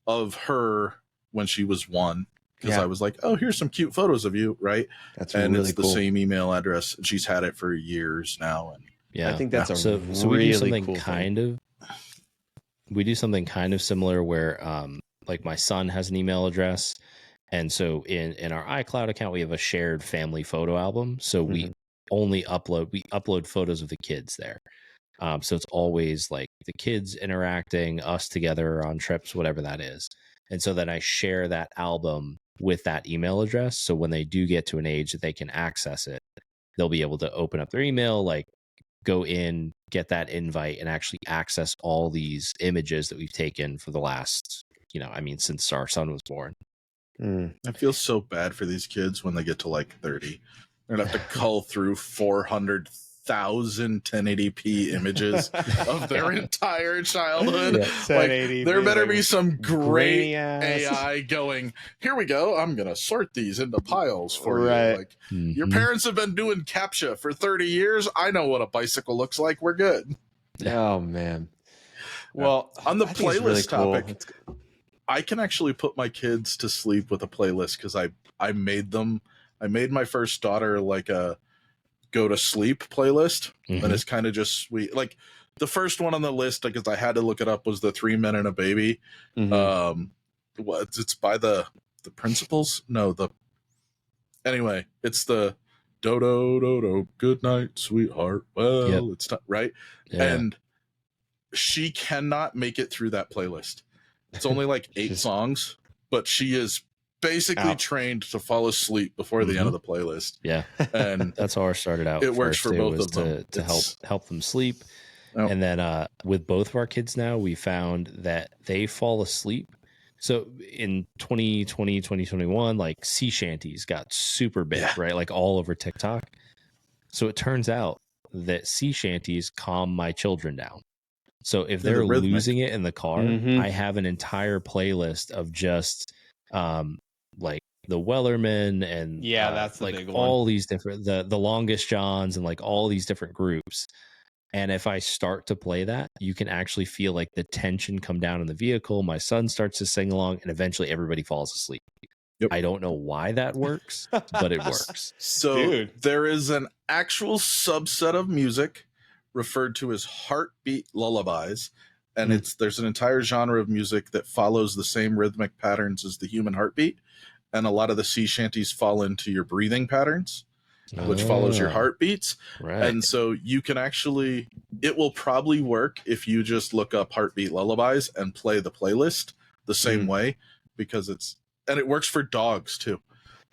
of her when she was 1, because I was like, oh, here's some cute photos of you, right? That's and really it's cool. the same email address. She's had it for years now. And I think that's so really we do something cool kind of. We do something kind of similar where like my son has an email address, and so in our iCloud account we have a shared family photo album, so we upload photos of the kids there, so it's always like the kids interacting, us together on trips, whatever that is. And so then I share that album with that email address, so when they do get to an age that they can access it, they'll be able to open up their email, like go in, get that invite, and actually access all these images that we've taken for the last, since our son was born. I feel so bad for these kids when they get to like 30. They're going to have to cull through 400,000 1080p images of their entire childhood. Like, there better be some great AI going, here we go, I'm going to sort these into piles for you. Like, your parents have been doing CAPTCHA for 30 years. I know what a bicycle looks like. We're good. Oh, man. Well, on the playlist really cool. topic, I can actually put my kids to sleep with a playlist because I made my first daughter like a go to sleep playlist, and it's kind of just sweet. Like the first one on the list, because I had to look it up, was the 3 Men and a Baby. It's by the Principles? No, anyway, it's the do good night, sweetheart. Well, it's not right. And she cannot make it through that playlist. It's only like 8 songs, but she is basically trained to fall asleep before the end of the playlist. Yeah. And that's how ours started out. It works for both of them. To help them sleep. Oh. And then with both of our kids now, we found that they fall asleep. So in 2020, 2021, like sea shanties got super big, right? Like all over TikTok. So it turns out that sea shanties calm my children down. So if Yeah, they're the rhythmic. losing it in the car, Mhm. I have an entire playlist of just like the Wellerman and Yeah, that's the like big one. all these different the Longest Johns and like all these different groups. And if I start to play that, you can actually feel like the tension come down in the vehicle. My son starts to sing along, and eventually everybody falls asleep. Yep. I don't know why that works, but it works. So Dude. there is an actual subset of music referred to as heartbeat lullabies, and there's an entire genre of music that follows the same rhythmic patterns as the human heartbeat, and a lot of the sea shanties fall into your breathing patterns, which follows your heartbeats. Right. And so you can actually, it will probably work if you just look up heartbeat lullabies and play the playlist the same way, because and it works for dogs too,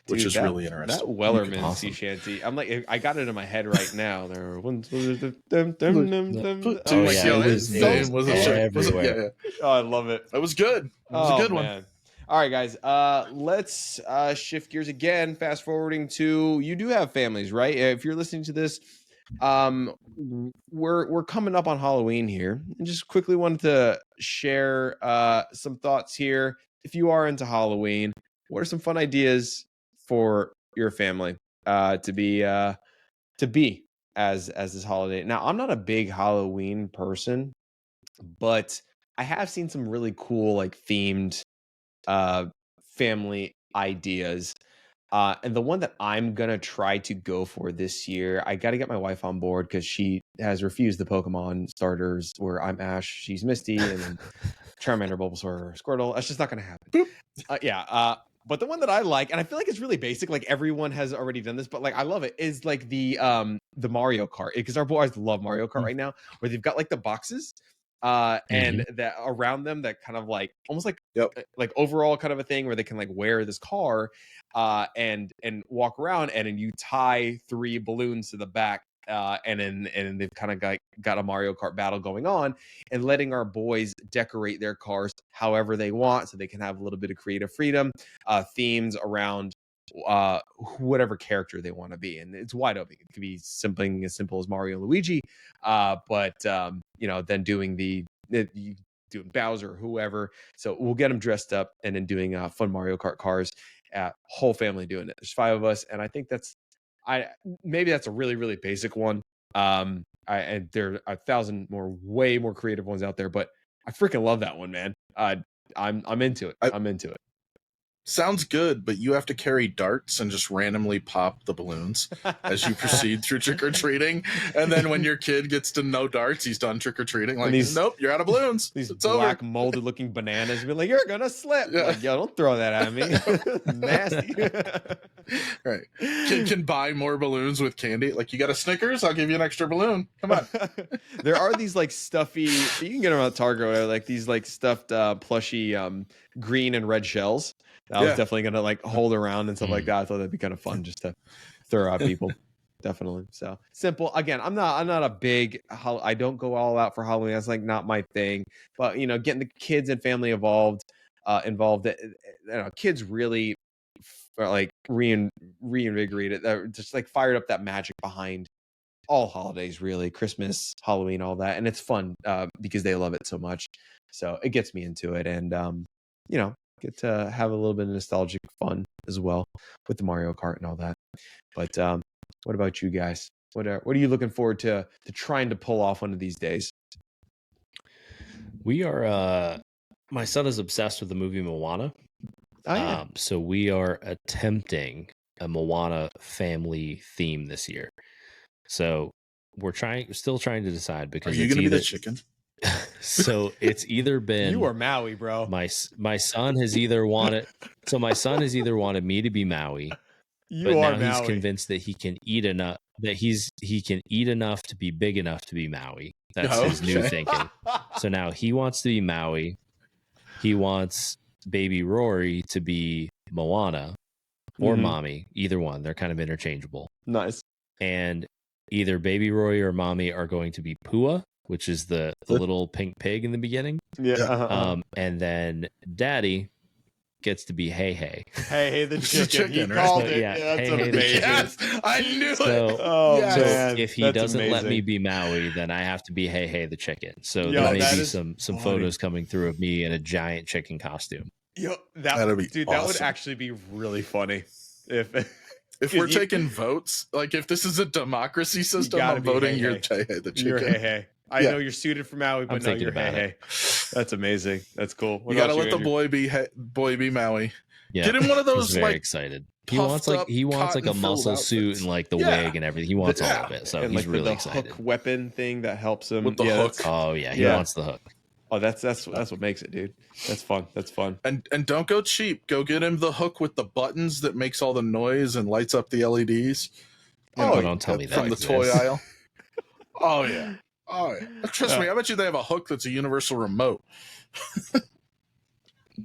which Dude, is really interesting. That Wellerman Awesome. sea shanty. I'm like, I got it in my head right now. There were ones. Oh yeah, His name was everywhere. yeah. Oh, I love it. It was good. It was a good one. All right, guys. Let's shift gears again. Fast forwarding to, you do have families, right? If you're listening to this, we're coming up on Halloween here, and just quickly wanted to share some thoughts here. If you are into Halloween, what are some fun ideas for your family to be as this holiday? Now, I'm not a big Halloween person, but I have seen some really cool like themed family ideas. And the one that I'm gonna try to go for this year, I got to get my wife on board because she has refused the Pokemon starters where I'm Ash, she's Misty, and then Charmander, Bulbasaur, Squirtle. That's just not gonna happen. But the one that I like, and I feel like it's really basic, like everyone has already done this, but like I love it, is like the Mario Kart, because our boys love Mario Kart right now, where they've got like the boxes and that around them that kind of like almost like like overall kind of a thing where they can like wear this car and walk around, and then you tie 3 balloons to the back and then they've kind of got a Mario Kart battle going on, and letting our boys decorate their cars however they want, so they can have a little bit of creative freedom, themes around whatever character they want to be, and it's wide open. It could be something as simple as Mario and Luigi, but then doing doing Bowser or whoever. So we'll get them dressed up and then doing fun Mario Kart cars. Whole family doing it. There's 5 of us, and I think maybe that's a really, really basic one. And there are 1,000 more, way more creative ones out there, but I freaking love that one, man. I'm into it. I'm into it. Sounds good, but you have to carry darts and just randomly pop the balloons as you proceed through trick-or-treating. And then when your kid gets to no darts, he's done trick-or-treating. Like, nope, you're out of balloons. These it's black over. molded-looking bananas be like, you're gonna slip. Yeah. Like, yo, don't throw that at me. Nasty. Right. Kid can buy more balloons with candy. Like, you got a Snickers? I'll give you an extra balloon. Come on. There are these like stuffy, you can get them at Target or whatever, like these like stuffed plushy green and red shells. I was definitely gonna like hold around and stuff like that. I thought that'd be kind of fun just to throw out people. Definitely. So simple. Again, I'm not a big. I don't go all out for Halloween. That's like not my thing. But getting the kids and family involved. Kids really like reinvigorated. Just like fired up that magic behind all holidays, really, Christmas, Halloween, all that, and it's fun because they love it so much. So it gets me into it, and get to have a little bit of nostalgic fun as well with the Mario Kart and all that. But what about you guys? What are you looking forward to trying to pull off one of these days? We are. My son is obsessed with the movie Moana. Oh, yeah. So we are attempting a Moana family theme this year. So we're still trying to decide, because are you going to be the chicken? So it's either been you or Maui, bro. My son has either wanted me to be Maui, but now he's convinced that he can eat enough to be big enough to be Maui. That's his new thinking. So now he wants to be Maui. He wants baby Rory to be Moana or mommy, either one. They're kind of interchangeable. Nice. And either baby Rory or mommy are going to be Pua, which is the little pink pig in the beginning. Yeah. And then daddy gets to be Hey. Hey, the chicken. He chicken, right? called So, it. yeah, Yeah, that's hey, the amazing. chicken. Yes, I knew So- it. Oh, Yes. man. If he That's doesn't let me amazing. be Maui, then I have to be Hey the chicken. So Yo, there may that be is some funny. photos coming through of me in a giant chicken costume. Yo, That'd be dude, that would awesome. actually be really funny if we're you- taking votes, like if this is a democracy system, gotta I'm be voting Hey, you're hey. the chicken. you're hey. I Yeah. know you're suited for Maui, but I'm no, thinking you're about hey. it. That's amazing. That's cool. What You gotta about let the Andrew? boy be Maui. Yeah, Get him one of he's those very like excited. He puffed wants up like a cotton-filled muscle suit outfits. and like the Yeah. wig and everything. He wants all Yeah. of it. So And he's like really the excited. hook weapon thing that helps him With the that's- hook. Oh yeah, he Yeah. wants the hook. Oh, that's what makes it, dude. That's fun. That's fun. And don't go cheap. Go get him the hook with the buttons that makes all the noise and lights up the LEDs. Oh, don't tell me that from the toy exists. aisle. Oh yeah. Oh yeah. Trust me, I bet you they have a hook that's a universal remote.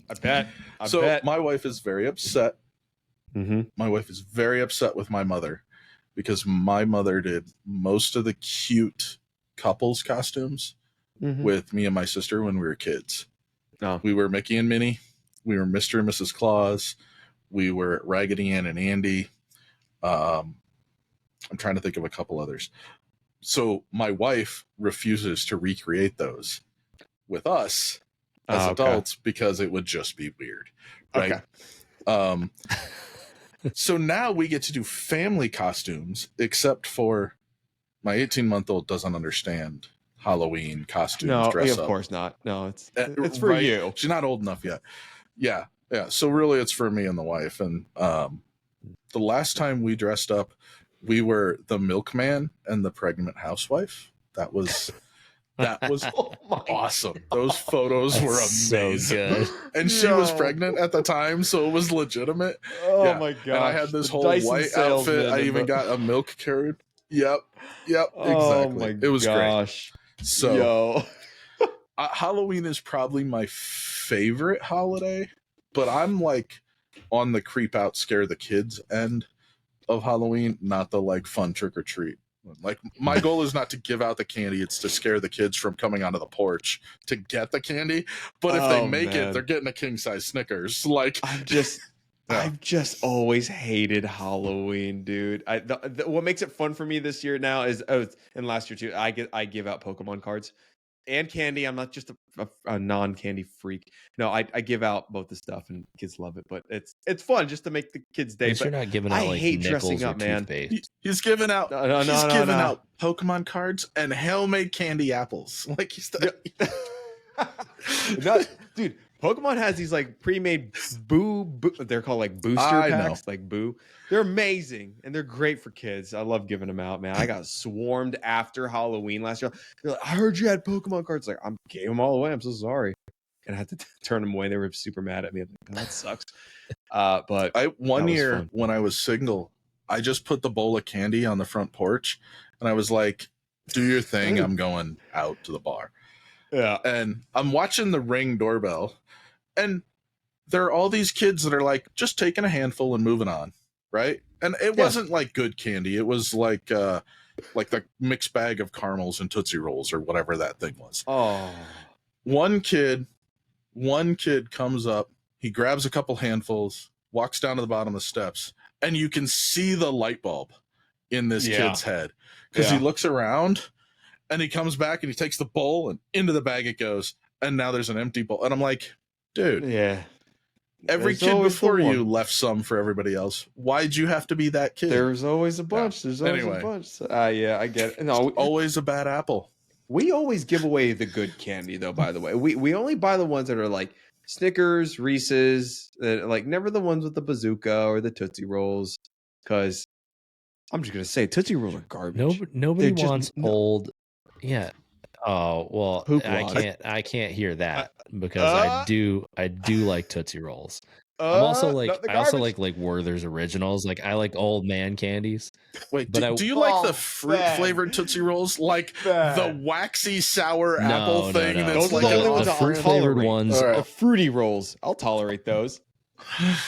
I bet. So my wife is very upset. Mm-hmm. My wife is very upset with my mother because my mother did most of the cute couples costumes Mm-hmm. with me and my sister when we were kids. Oh. We were Mickey and Minnie. We were Mr. and Mrs. Claus. We were Raggedy Ann and Andy. I'm trying to think of a couple others. So my wife refuses to recreate those with us as adults because it would just be weird. Right. Okay. So now we get to do family costumes, except for my 18-month-old doesn't understand Halloween costumes. No, dress of up. course not. No, it's for Right? you. She's not old enough yet. Yeah. So really, it's for me and the wife. And the last time we dressed up, we were the milkman and the pregnant housewife. That was awesome. Those photos were amazing. So good. And she was pregnant at the time, so it was legitimate. Oh Yeah. my god! And I had this whole white outfit. I even got a milk carried. Yep. Oh Exactly. my It was gosh. great. So Yo. Halloween is probably my favorite holiday, but I'm like on the creep out, scare the kids end of Halloween, not the like fun trick or treat. Like my goal is not to give out the candy; it's to scare the kids from coming onto the porch to get the candy. But if they make it, they're getting a king size Snickers. Like I've just always hated Halloween, dude. What makes it fun for me this year now is and last year too. I give out Pokemon cards and candy. I'm not just a non-candy freak. No, I give out both the stuff and kids love it. But it's fun just to make the kids' day. You're not giving out I like hate nickels dressing or up, man. toothpaste. he's giving out, No. out Pokemon cards and homemade candy apples. Like he's Dude, Pokemon has these like pre-made boo they're called like booster I packs, like boo. They're amazing and they're great for kids. I love giving them out, man. I got swarmed after Halloween last year. They're like, I heard you had Pokemon cards. Like, I gave them all away. I'm so sorry. And I had to turn them away. They were super mad at me. I'm like, that sucks. But one that was year fun. when I was single, I just put the bowl of candy on the front porch and I was like, do your thing. I'm going out to the bar. Yeah. And I'm watching the Ring doorbell and there are all these kids that are like just taking a handful and moving on. Right. And it wasn't like good candy. It was like the mixed bag of caramels and Tootsie Rolls or whatever that thing was. Oh. One kid comes up, he grabs a couple handfuls, walks down to the bottom of the steps, and you can see the light bulb in this kid's head because he looks around and he comes back and he takes the bowl and into the bag it goes. And now there's an empty bowl. And I'm like, dude, every There's kid always before the you one. left some for everybody else. Why'd you have to be that kid? There's always a bunch. There's always Anyway. a bunch. Yeah, I get it. No, Always a bad apple. we always give away the good candy, though. By the way, we only buy the ones that are like Snickers, Reese's, like never the ones with the bazooka or the Tootsie Rolls. Because I'm just gonna say Tootsie Rolls are garbage. Nobody They're just- wants old. Yeah. Oh well, Hoopla. I can't hear that because I do like Tootsie Rolls. I'm also like not the I also garbage. like Werther's Originals. Like I like old man candies. Wait, But do you Oh, like the fruit bad. flavored Tootsie Rolls? Like the Bad. waxy sour No, apple no, thing no. that's Those are like the only a, ones the I'll fruit flavored tolerate. ones. All right. The fruity rolls, I'll tolerate those.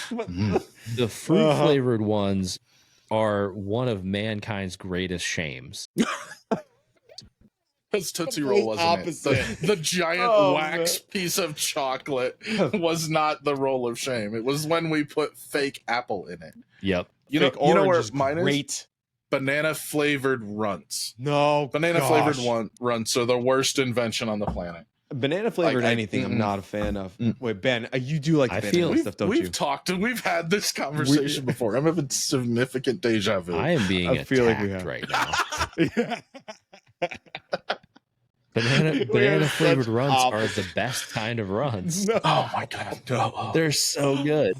The fruit flavored ones are one of mankind's greatest shames. Because Tootsie Roll wasn't opposite. it. The giant wax piece of chocolate was not the roll of shame. It was when we put fake apple in it. Yep. You know where mine great. is? Banana flavored runts. No, banana flavored runts are the worst invention on the planet. Banana flavored anything I'm not a fan of. Wait, Ben, you do like the banana stuff, don't you? We've talked and we've had this conversation before. I'm having significant deja vu. I am being attacked right now. Banana flavored runs are the best kind of runs. No. Oh my god, no. They're so good.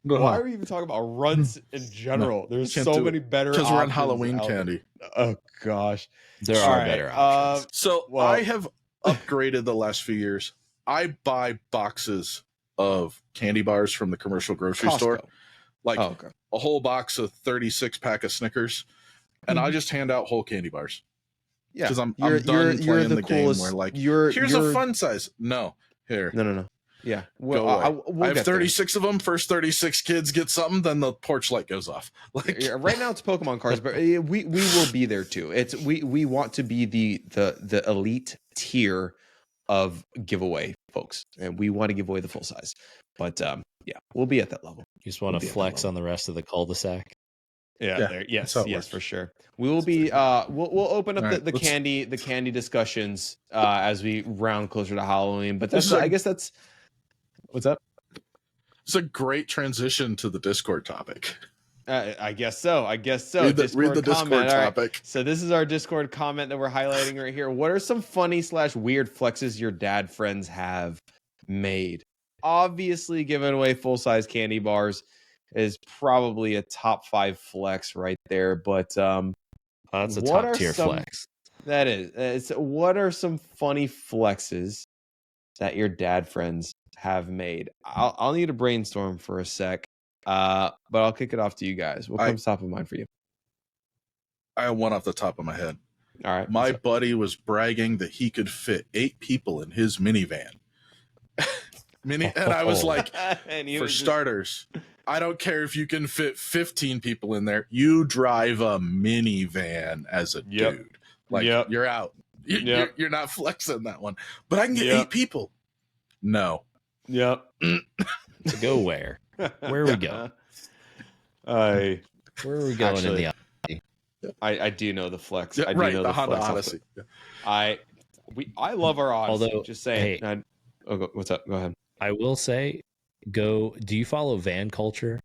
Why are we even talking about runs in general? There's so many better options. Because we're on Halloween candy. Oh gosh. There are better options. I have upgraded the last few years. I buy boxes of candy bars from the commercial grocery store. Like a whole box of 36 pack of Snickers. And I just hand out whole candy bars. Yeah, because I'm done playing the game where like here's a fun size. No, here. No. Yeah, well, I have 36 of them. First 36 kids get something, then the porch light goes off. Like right now, it's Pokemon cards, but we will be there too. It's we want to be the elite tier of giveaway folks, and we want to give away the full size. But yeah, we'll be at that level. You just want to flex on the rest of the cul-de-sac. Yeah. Yes, for sure. We will be. We'll open up the candy discussions as we round closer to Halloween. But I guess that's what's up. It's a great transition to the Discord topic. I guess so. Read the Discord topic. Right. So this is our Discord comment that we're highlighting right here. What are some funny / weird flexes your dad friends have made? Obviously, giving away full size candy bars is probably a top 5 flex right there, but that's a top tier flex. That is. What are some funny flexes that your dad friends have made? I'll need a brainstorm for a sec, but I'll kick it off to you guys. What comes top of mind for you? I have one off the top of my head. All right. My buddy was bragging that he could fit 8 people in his minivan. And I was like, starters, I don't care if you can fit 15 people in there. You drive a minivan as a dude. Like, you're out. You're not flexing that one. But I can get 8 people. No. Yep. To go where? Where are we going? Where are we going in the I do know the flex. Yeah, I do know the Honda Odyssey. I love our Odyssey. Although, just saying. Hey, what's up? Go ahead. I will say, do you follow van culture?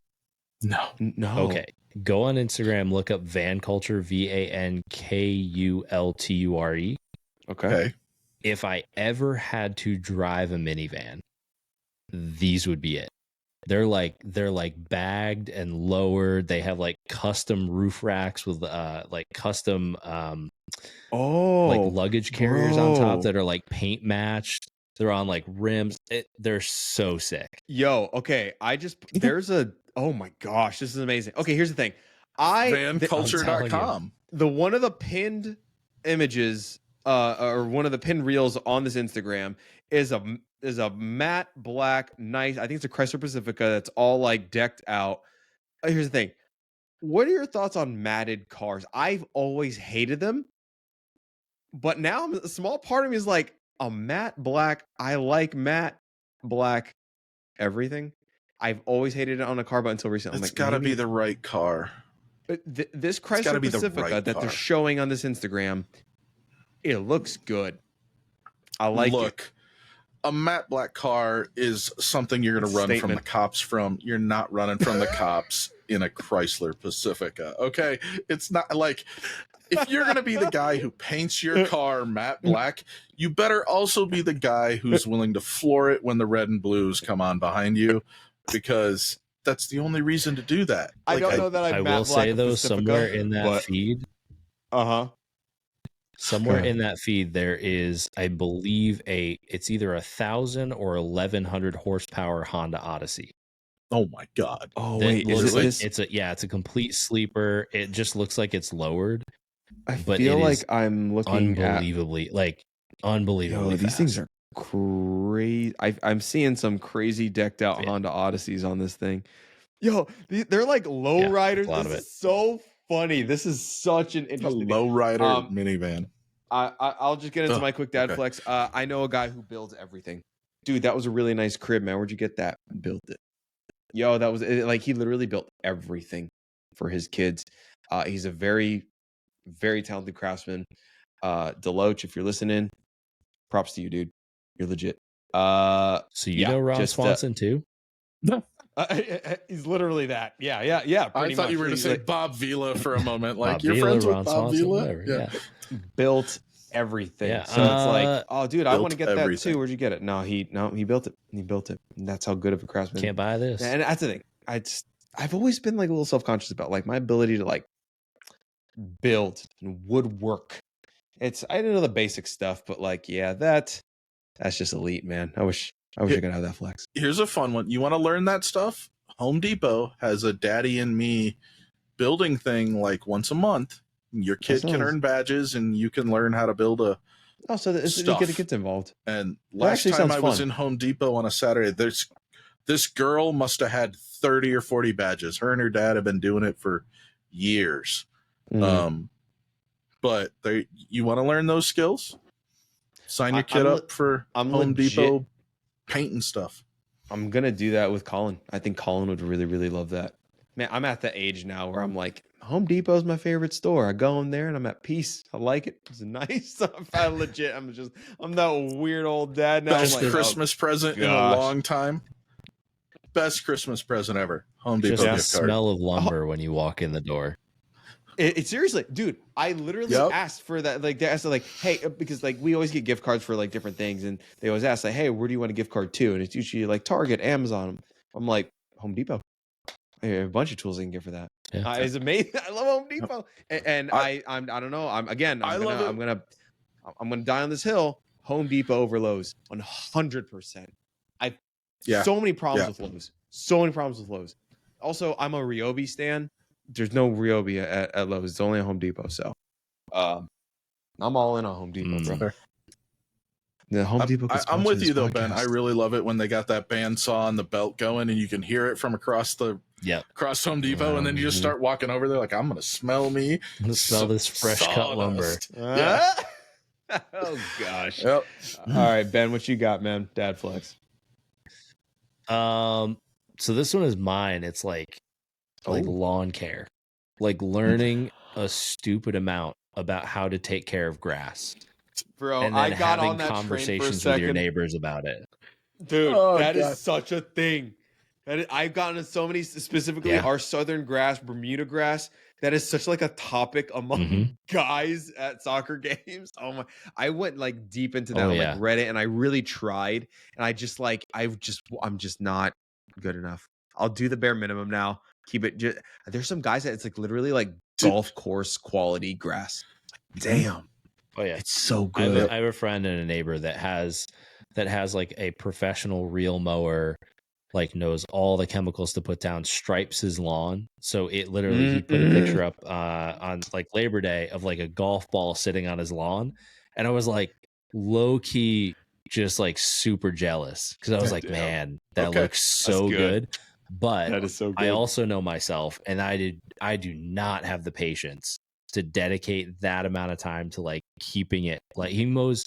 No. Okay. Go on Instagram, look up van culture, VANKULTURE. Okay. If I ever had to drive a minivan, these would be it. They're like bagged and lowered. They have like custom roof racks with custom luggage carriers on top that are like paint matched. They're on like rims. They're so sick. Yo, okay. Oh my gosh, this is amazing. Okay, here's the thing. Vanculture.com. The one of the pinned images, or one of the pinned reels on this Instagram is a matte black, nice. I think it's a Chrysler Pacifica that's all like decked out. Here's the thing. What are your thoughts on matted cars? I've always hated them, but now a small part of me is like, a matte black. I like matte black everything. I've always hated it on a car, but until recently, it's got to be the right car. This Chrysler Pacifica that they're showing on this Instagram, it looks good. I like it. A matte black car is something you're going to run from the cops from. You're not running from the cops in a Chrysler Pacifica. Okay, it's not like. If you're going to be the guy who paints your car matte black, you better also be the guy who's willing to floor it when the red and blues come on behind you, because that's the only reason to do that. I don't know that I will say, though, somewhere in that feed. Somewhere in that feed, there is, I believe, it's either 1,000 or 1,100 horsepower Honda Odyssey. Oh my God! Oh wait, it's a complete sleeper. It just looks like it's lowered. I feel like I'm looking unbelievably these fast. things are crazy. I'm seeing some crazy decked out Honda Odysseys on this thing. Yo, they're like lowriders. This is so funny. This is such an interesting lowrider minivan. I'll just get into my quick dad okay. flex. I know a guy who builds everything. Dude, that was a really nice crib, man. Where'd you get that? Built it. Yo, that was like he literally built everything for his kids. He's a very, very talented craftsman. Deloach, if you're listening, props to you, dude. You're legit. So you know Ron Swanson too? He's literally that. Yeah. I thought you were going to say like, Bob Vila for a moment. Like Bob you're Vila, friends Ron with Bob Swanson, Vila? whatever, yeah. Built everything. Yeah. So it's like, oh, dude, I Built want to get that everything. too. Where'd you get it? No, he built it. He built it. And that's how good of a craftsman. Can't buy this. And that's the thing. I've always been like a little self-conscious about like my ability to like build and woodwork. I didn't know the basic stuff, but like, yeah, that's just elite, man. I wish I could have that flex. Here's a fun one. You want to learn that stuff? Home Depot has a Daddy and Me building thing like once a month. Your kid can earn badges and you can learn how to build a so you get the kids involved. And last time I was in Home Depot on a Saturday, this girl must have had 30 or 40 badges. Her and her dad have been doing it for years. But you want to learn those skills? Sign your kid up for Home Depot painting stuff. I'm going to do that with Colin. I think Colin would really, really love that. Man, I'm at the age now where I'm like, Home Depot's my favorite store. I go in there and I'm at peace. I like it. It's nice. I'm that weird old dad now. Best Christmas present in a long time. Best Christmas present ever. Home Depot Just the gift card. smell of lumber when you walk in the door. It seriously, dude. I literally asked for that. Like, they asked like, hey, because like we always get gift cards for like different things, and they always ask like, hey, where do you want a gift card to? And it's usually like Target, Amazon. I'm like, Home Depot. I have a bunch of tools I can get for that. Yeah. It's amazing. I love Home Depot, and I don't know. I'm gonna die on this hill. Home Depot over Lowe's, 100%. So many problems with Lowe's. So many problems with Lowe's. Also, I'm a Ryobi stan. There's no Ryobi at Lowe's. It's only a Home Depot. So, I'm all in on Home Depot, bro. The Home Depot. I'm with you though, Ben. I really love it when they got that bandsaw and the belt going, and you can hear it from across Home Depot, and then you just start walking over there like, I'm gonna smell this fresh cut lumber. Yeah. Oh gosh. Yep. All right, Ben, what you got, man? Dad flex. So this one is mine. It's like lawn care, like learning a stupid amount about how to take care of grass. Bro, and then I got having on that conversations with your neighbors about it. Dude, that is such a thing. I've gotten so many, specifically our southern grass, Bermuda grass. That is such like a topic among guys at soccer games. Oh my! I went like deep into that, like read it, and I really tried. And I just like, I'm just not good enough. I'll do the bare minimum now. Keep it. There's some guys that it's like literally like golf course quality grass. Damn. Oh yeah, it's so good. I have a friend and a neighbor that has like a professional reel mower, like knows all the chemicals to put down, stripes his lawn. So it literally, he put a picture up on like Labor Day of like a golf ball sitting on his lawn, and I was like low key just like super jealous because I was like, man, that looks so good. But that is so good. I also know myself, and I do not have the patience to dedicate that amount of time to like keeping it. Like he mows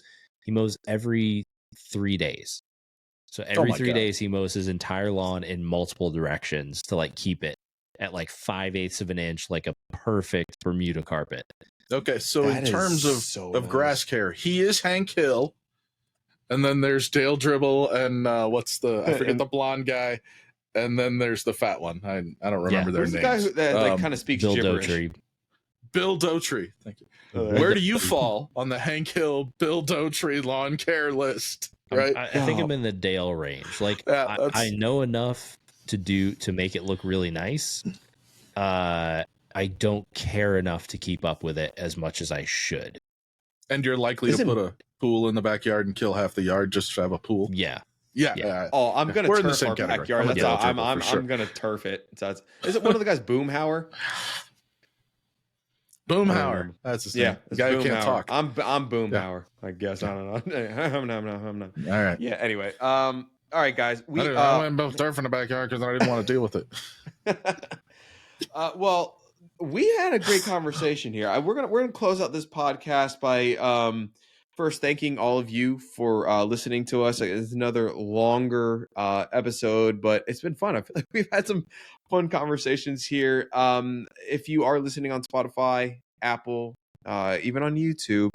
every 3 days. So every 3 days he mows his entire lawn in multiple directions to like keep it at like 5/8 of an inch, like a perfect Bermuda carpet. Okay, so in terms of grass care, he is Hank Hill, and then there's Dale Dribble, and I forget the blonde guy, and then there's the fat one. I don't remember their names. The guy who that kind of speaks Bill gibberish. Dotrey. Bill Dotrey. Thank you. Where do you fall on the Hank Hill, Bill Dotrey lawn care list? Right. I think I'm in the Dale range. Like I know enough to make it look really nice. I don't care enough to keep up with it as much as I should. And you're likely to put a pool in the backyard and kill half the yard just to have a pool. Yeah. Oh, I'm gonna turf our backyard. I'm gonna turf it. Is it one of the guys, Boomhauer? Boomhauer. That's his name. The guy who can't talk. I'm Boomhauer. I guess. I don't know. I'm not. All right. Yeah. Anyway. All right, guys. I went both turf in the backyard because I didn't want to deal with it. Well, we had a great conversation here. We're gonna close out this podcast by first thanking all of you for listening to us. It's another longer episode, but it's been fun. I feel like we've had some fun conversations here. If you are listening on Spotify, Apple, even on YouTube,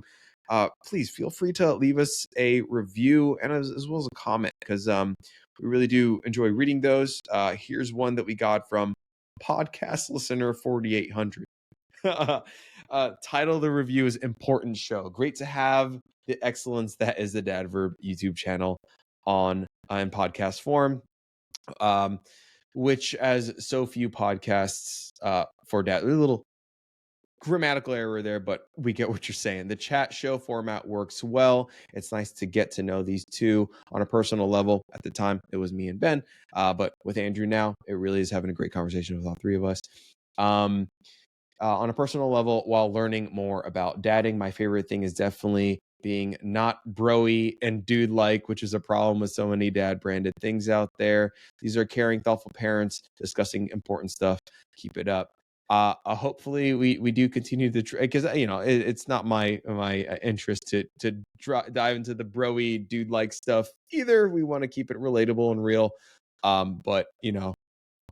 please feel free to leave us a review and as well as a comment, because we really do enjoy reading those. Here's one that we got from podcast listener 4800. Title of the review is Important Show. Great to have the excellence that is the Dad Verb YouTube channel on in podcast form, which, as so few podcasts for dad, a little grammatical error there, but we get what you're saying. The chat show format works well. It's nice to get to know these two on a personal level. At the time, it was me and Ben, but with Andrew now, it really is having a great conversation with all three of us. On a personal level, while learning more about dadding, my favorite thing is definitely being not broy and dude-like, which is a problem with so many dad-branded things out there. These are caring, thoughtful parents discussing important stuff. Keep it up. Hopefully we do continue to, because it's not my interest to dive into the broy dude-like stuff either. We want to keep it relatable and real. But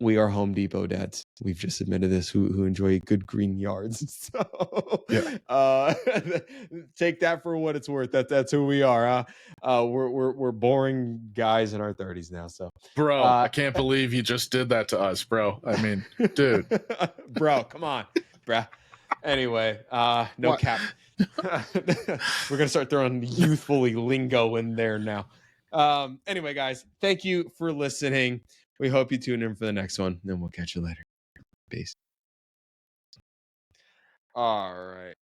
we are Home Depot dads. We've just admitted this, who enjoy good green yards. So yeah. Take that for what it's worth. That's who we are. We're boring guys in our 30s now. So bro, I can't believe you just did that to us, bro. I mean, dude. Bro, come on, bruh. Anyway, no what? Cap. We're gonna start throwing youthfully lingo in there now. Anyway, guys, thank you for listening. We hope you tune in for the next one, and we'll catch you later. Peace. All right.